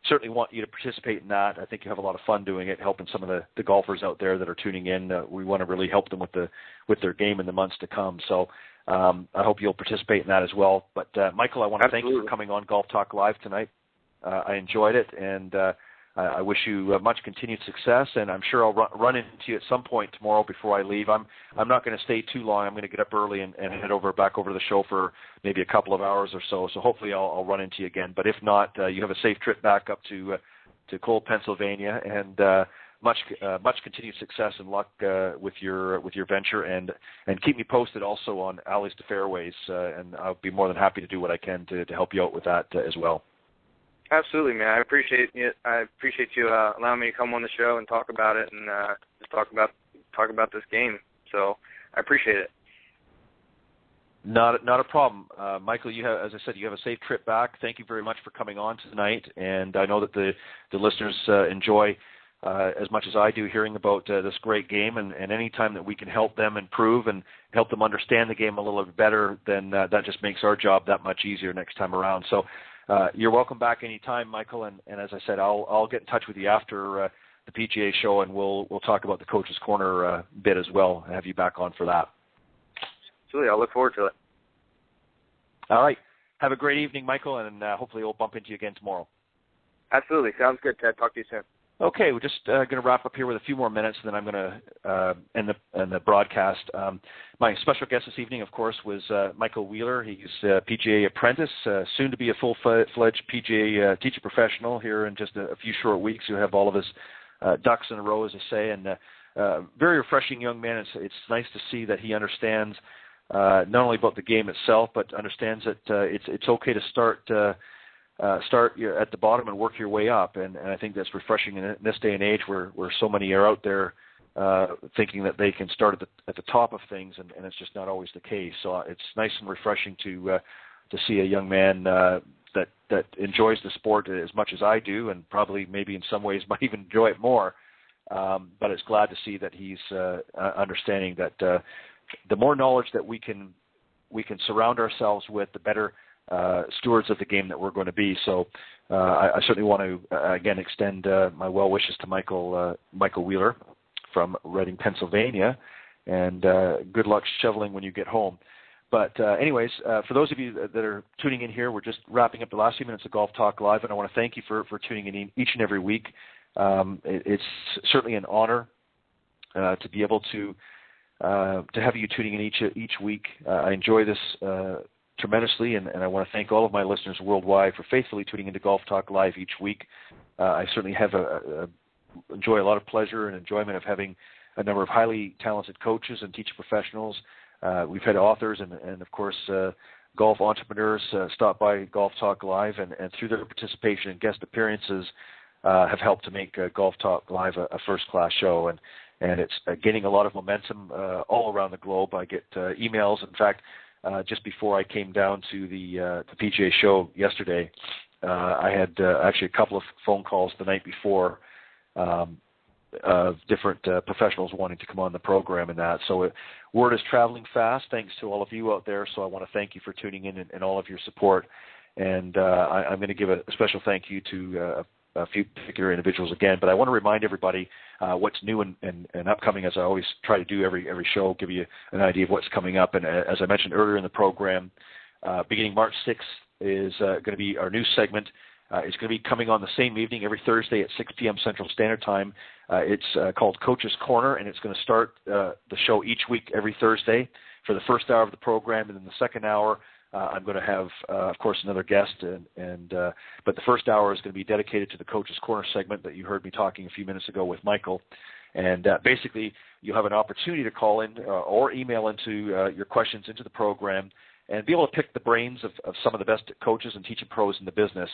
certainly want you to participate in that. I think you have a lot of fun doing it, helping some of the golfers out there that are tuning in. We want to really help them with their game in the months to come. So I hope you'll participate in that as well. But Michael, I want to thank you for coming on Golf Talk Live tonight. I enjoyed it, and I wish you much continued success, and I'm sure I'll run into you at some point tomorrow before I leave. I'm not going to stay too long. I'm going to get up early and head back over to the show for maybe a couple of hours or so. So hopefully I'll run into you again. But if not, you have a safe trip back up to Cole, Pennsylvania, and much continued success and luck with your venture, and keep me posted also on Alleys to Fairways, and I'll be more than happy to do what I can to help you out with that as well. Absolutely, man. I appreciate it. I appreciate you allowing me to come on the show and talk about it, and just talk about this game. So I appreciate it. Not a problem, Michael. As I said, you have a safe trip back. Thank you very much for coming on tonight, and I know that the listeners enjoy as much as I do hearing about this great game, and any time that we can help them improve and help them understand the game a little bit better, then that just makes our job that much easier next time around. So. You're welcome back anytime, Michael, and as I said, I'll get in touch with you after the PGA show, and we'll talk about the Coach's Corner bit as well, and have you back on for that. Absolutely, I'll look forward to it. All right. Have a great evening, Michael, and hopefully we'll bump into you again tomorrow. Absolutely. Sounds good, Ted. Talk to you soon. Okay, we're just going to wrap up here with a few more minutes, and then I'm going to end the broadcast. My special guest this evening, of course, was Michael Wheeler. He's a PGA apprentice, soon to be a full-fledged PGA teacher professional here in just a few short weeks. He'll have all of his ducks in a row, as I say, and very refreshing young man. It's nice to see that he understands not only about the game itself, but understands that it's okay to start at the bottom and work your way up, and I think that's refreshing in this day and age where so many are out there thinking that they can start at the top of things, and it's just not always the case. So it's nice and refreshing to see a young man that enjoys the sport as much as I do, and probably maybe in some ways might even enjoy it more. But it's glad to see that he's understanding that the more knowledge that we can surround ourselves with, the better stewards of the game that we're going to be. So I certainly want to again extend my well wishes to Michael Wheeler from Reading, Pennsylvania, and good luck shoveling when you get home. But anyways, for those of you that are tuning in here, we're just wrapping up the last few minutes of Golf Talk Live, and I want to thank you for tuning in each and every week. It's certainly an honor to be able to have you tuning in each week. I enjoy this tremendously, and I want to thank all of my listeners worldwide for faithfully tuning into Golf Talk Live each week. I certainly have enjoy a lot of pleasure and enjoyment of having a number of highly talented coaches and teacher professionals. We've had authors and of course, golf entrepreneurs stop by Golf Talk Live, and through their participation and guest appearances have helped to make Golf Talk Live a first-class show. And it's gaining a lot of momentum all around the globe. I get emails. In fact, just before I came down to the PGA show yesterday, I had actually a couple of phone calls the night before of different professionals wanting to come on the program and that. So word is traveling fast, thanks to all of you out there. So I want to thank you for tuning in and all of your support. And I'm going to give a special thank you to a few particular individuals again. But I want to remind everybody what's new and upcoming, as I always try to do every show, give you an idea of what's coming up. And as I mentioned earlier in the program, beginning March 6th is going to be our new segment. It's going to be coming on the same evening every Thursday at 6 p.m. Central Standard Time. It's called Coach's Corner, and it's going to start the show each week every Thursday for the first hour of the program, and then the second hour I'm going to have, of course, another guest, but the first hour is going to be dedicated to the Coach's Corner segment that you heard me talking a few minutes ago with Michael. And basically, you'll have an opportunity to call in or email into your questions into the program and be able to pick the brains of some of the best coaches and teaching pros in the business.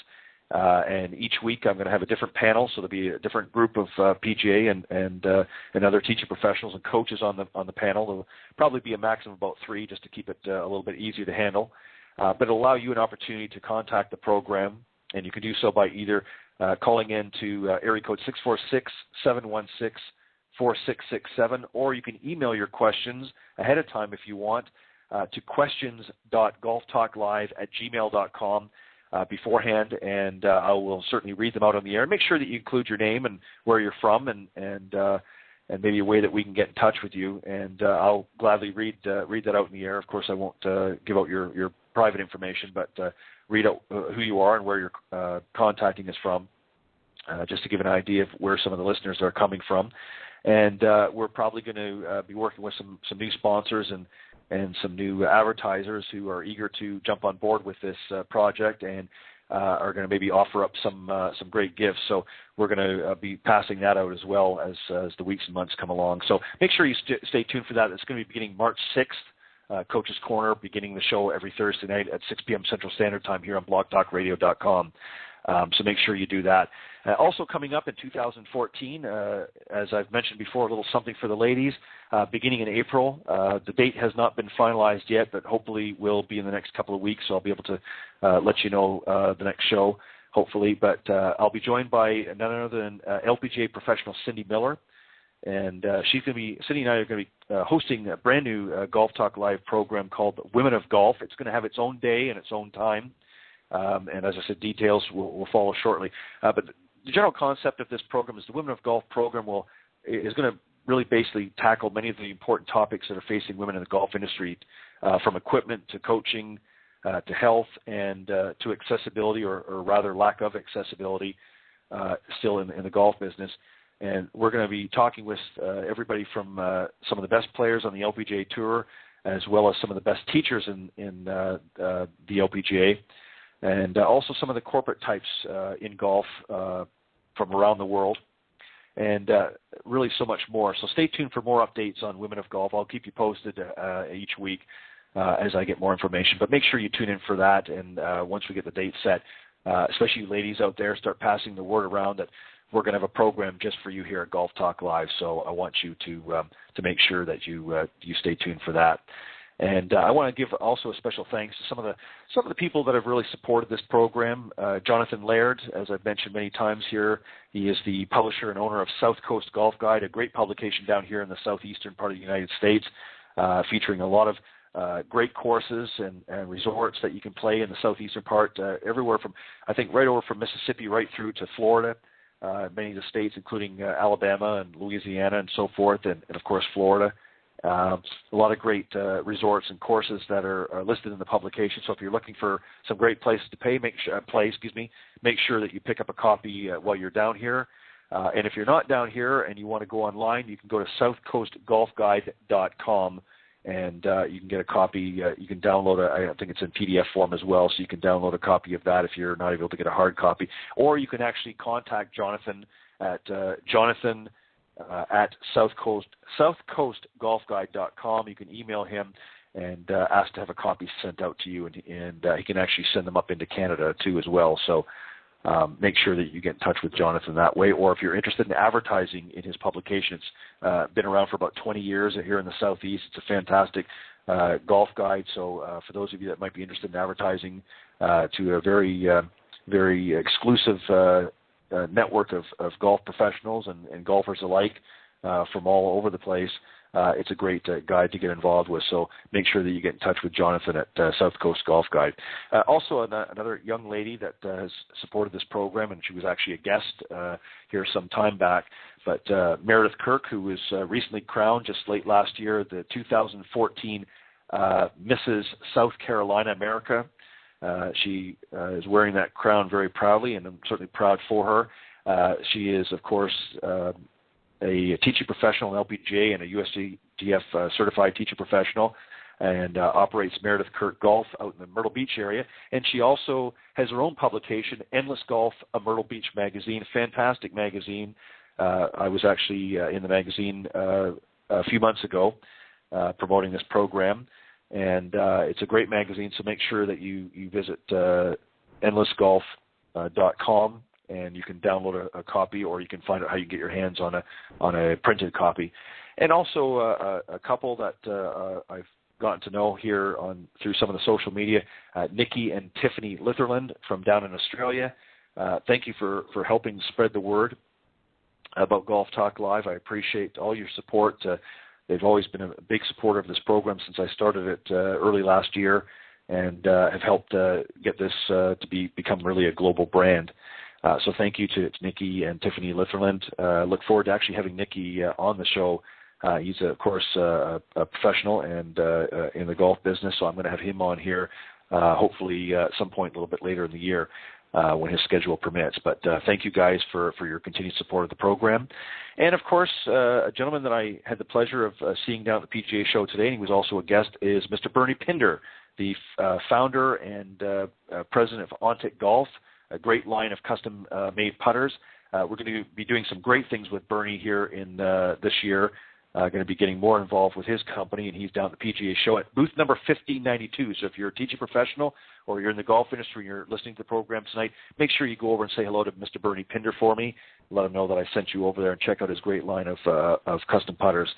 And each week I'm going to have a different panel, so there'll be a different group of PGA and other teacher professionals and coaches on the panel. There'll probably be a maximum of about 3 just to keep it a little bit easier to handle. but it'll allow you an opportunity to contact the program, and you can do so by either calling in to area code 646-716-4667, or you can email your questions ahead of time if you want to questions.golftalklive@gmail.com beforehand, and I will certainly read them out on the air. Make sure that you include your name and where you're from, and maybe a way that we can get in touch with you, and I'll gladly read that out in the air. Of course, I won't give out your private information, but read out who you are and where you're contacting us from, just to give an idea of where some of the listeners are coming from. And we're probably going to be working with some new sponsors and some new advertisers who are eager to jump on board with this project and are going to maybe offer up some great gifts. So we're going to be passing that out as well as the weeks and months come along. So make sure you stay tuned for that. It's going to be beginning March 6th. Coach's Corner, beginning the show every Thursday night at 6 p.m. Central Standard Time here on blogtalkradio.com. So make sure you do that. Also coming up in 2014, as I've mentioned before, a little something for the ladies, beginning in April. The date has not been finalized yet, but hopefully will be in the next couple of weeks, so I'll be able to let you know the next show, hopefully. But I'll be joined by none other than LPGA professional Cindy Miller. And Cindy and I are going to be hosting a brand new Golf Talk Live program called Women of Golf. It's going to have its own day and its own time. And as I said, details will follow shortly. But the general concept of this program is the Women of Golf program is going to really basically tackle many of the important topics that are facing women in the golf industry, from equipment to coaching to health and to accessibility, or rather lack of accessibility still in the golf business. And we're going to be talking with everybody from some of the best players on the LPGA Tour, as well as some of the best teachers in the LPGA, and also some of the corporate types in golf from around the world, and really so much more. So stay tuned for more updates on Women of Golf. I'll keep you posted each week as I get more information. But make sure you tune in for that, and once we get the date set, especially you ladies out there, start passing the word around that we're going to have a program just for you here at Golf Talk Live. So I want you to make sure that you stay tuned for that. And I want to give also a special thanks to some of the people that have really supported this program. Jonathan Laird, as I've mentioned many times here, he is the publisher and owner of South Coast Golf Guide, a great publication down here in the southeastern part of the United States, featuring a lot of great courses and resorts that you can play in the southeastern part, everywhere from, I think, right over from Mississippi right through to Florida. Many of the states, including Alabama and Louisiana and so forth, and of course Florida. A lot of great resorts and courses that are listed in the publication. So if you're looking for some great places to make sure that you pick up a copy while you're down here. And if you're not down here and you want to go online, you can go to southcoastgolfguide.com, and you can get a copy. You can download I think it's in PDF form as well, so you can download a copy of that if you're not able to get a hard copy. Or you can actually contact Jonathan at at southcoastgolfguide.com. You can email him and ask to have a copy sent out to you, and he can actually send them up into Canada too as well. So make sure that you get in touch with Jonathan that way. Or if you're interested in advertising in his publication, it's been around for about 20 years here in the Southeast. It's a fantastic golf guide. So for those of you that might be interested in advertising to a very exclusive network of golf professionals and golfers alike from all over the place, it's a great guide to get involved with. So make sure that you get in touch with Jonathan at South Coast Golf Guide. Also, another young lady that has supported this program, and she was actually a guest here some time back, but Meredith Kirk, who was recently crowned just late last year, the 2014 Mrs. South Carolina America. She is wearing that crown very proudly, and I'm certainly proud for her. She is, of course, a teaching professional in LPGA and a USGF certified teacher professional, and operates Meredith Kirk Golf out in the Myrtle Beach area. And she also has her own publication, Endless Golf, a Myrtle Beach magazine, a fantastic magazine. I was actually in the magazine a few months ago promoting this program. And it's a great magazine, so make sure that you visit endlessgolf.com, and you can download a copy, or you can find out how you get your hands on a printed copy. And also a couple that I've gotten to know here through some of the social media, Nikki and Tiffany Litherland from down in Australia. Thank you for helping spread the word about Golf Talk Live. I appreciate all your support. They've always been a big supporter of this program since I started it early last year, and have helped get this to become really a global brand. So thank you to Nikki and Tiffany Litherland. Look forward to actually having Nikki on the show. He's, of course, a professional and in the golf business, so I'm going to have him on here hopefully at some point a little bit later in the year when his schedule permits. But thank you guys for your continued support of the program. And, of course, a gentleman that I had the pleasure of seeing down at the PGA show today, and he was also a guest, is Mr. Bernie Pinder, the founder and president of Ontic Golf, a great line of custom-made putters. We're going to be doing some great things with Bernie here in this year. Going to be getting more involved with his company, and he's down at the PGA show at booth number 1592. So if you're a teaching professional or you're in the golf industry and you're listening to the program tonight, make sure you go over and say hello to Mr. Bernie Pinder for me. Let him know that I sent you over there, and check out his great line of custom putters.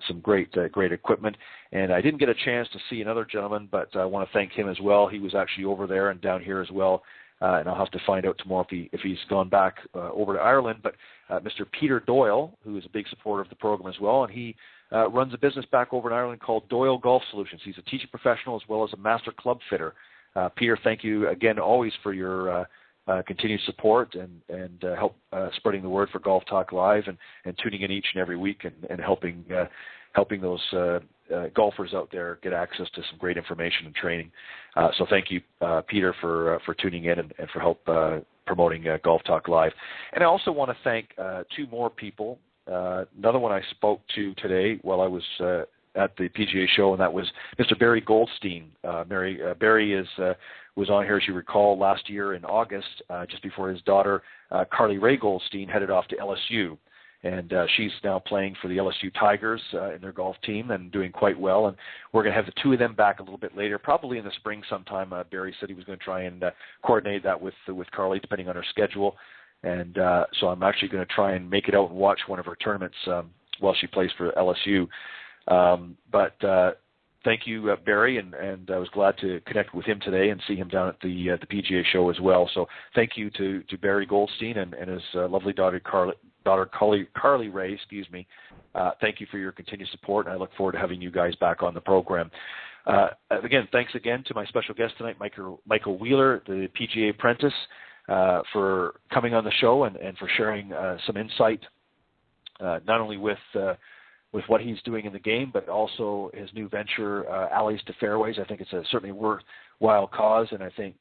Some great equipment. And I didn't get a chance to see another gentleman, but I want to thank him as well. He was actually over there and down here as well. And I'll have to find out tomorrow if he's gone back over to Ireland. But Mr. Peter Doyle, who is a big supporter of the program as well, and he runs a business back over in Ireland called Doyle Golf Solutions. He's a teaching professional as well as a master club fitter. Peter, thank you again always for your continued support and help spreading the word for Golf Talk Live and tuning in each and every week and helping those golfers out there get access to some great information and training. So thank you, Peter, for tuning in and for help promoting Golf Talk Live. And I also want to thank two more people. Another one I spoke to today while I was at the PGA show, and that was Mr. Barry Goldstein. Barry was on here, as you recall, last year in August, just before his daughter, Carly Rae Goldstein, headed off to LSU. And she's now playing for the LSU Tigers in their golf team and doing quite well. And we're going to have the two of them back a little bit later, probably in the spring sometime. Barry said he was going to try and coordinate that with Carly, depending on her schedule. And so I'm actually going to try and make it out and watch one of her tournaments while she plays for LSU. But thank you, Barry, and I was glad to connect with him today and see him down at the PGA show as well. So thank you to Barry Goldstein and his lovely daughter Carly Rae. Thank you for your continued support, and I look forward to having you guys back on the program. Again, thanks again to my special guest tonight, Michael Wheeler, the PGA Apprentice, for coming on the show and for sharing some insight, not only with what he's doing in the game, but also his new venture, Alleys to Fairways. I think it's certainly a worthwhile cause, and I think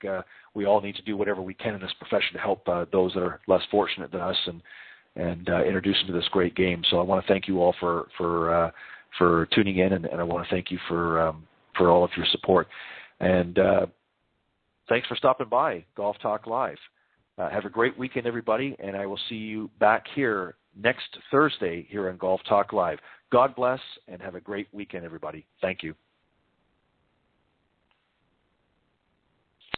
we all need to do whatever we can in this profession to help those that are less fortunate than us and introduce them to this great game. So I want to thank you all for tuning in, and I want to thank you for all of your support. And thanks for stopping by Golf Talk Live. Have a great weekend, everybody, and I will see you back here next Thursday here on Golf Talk Live. God bless, and have a great weekend, everybody. Thank you.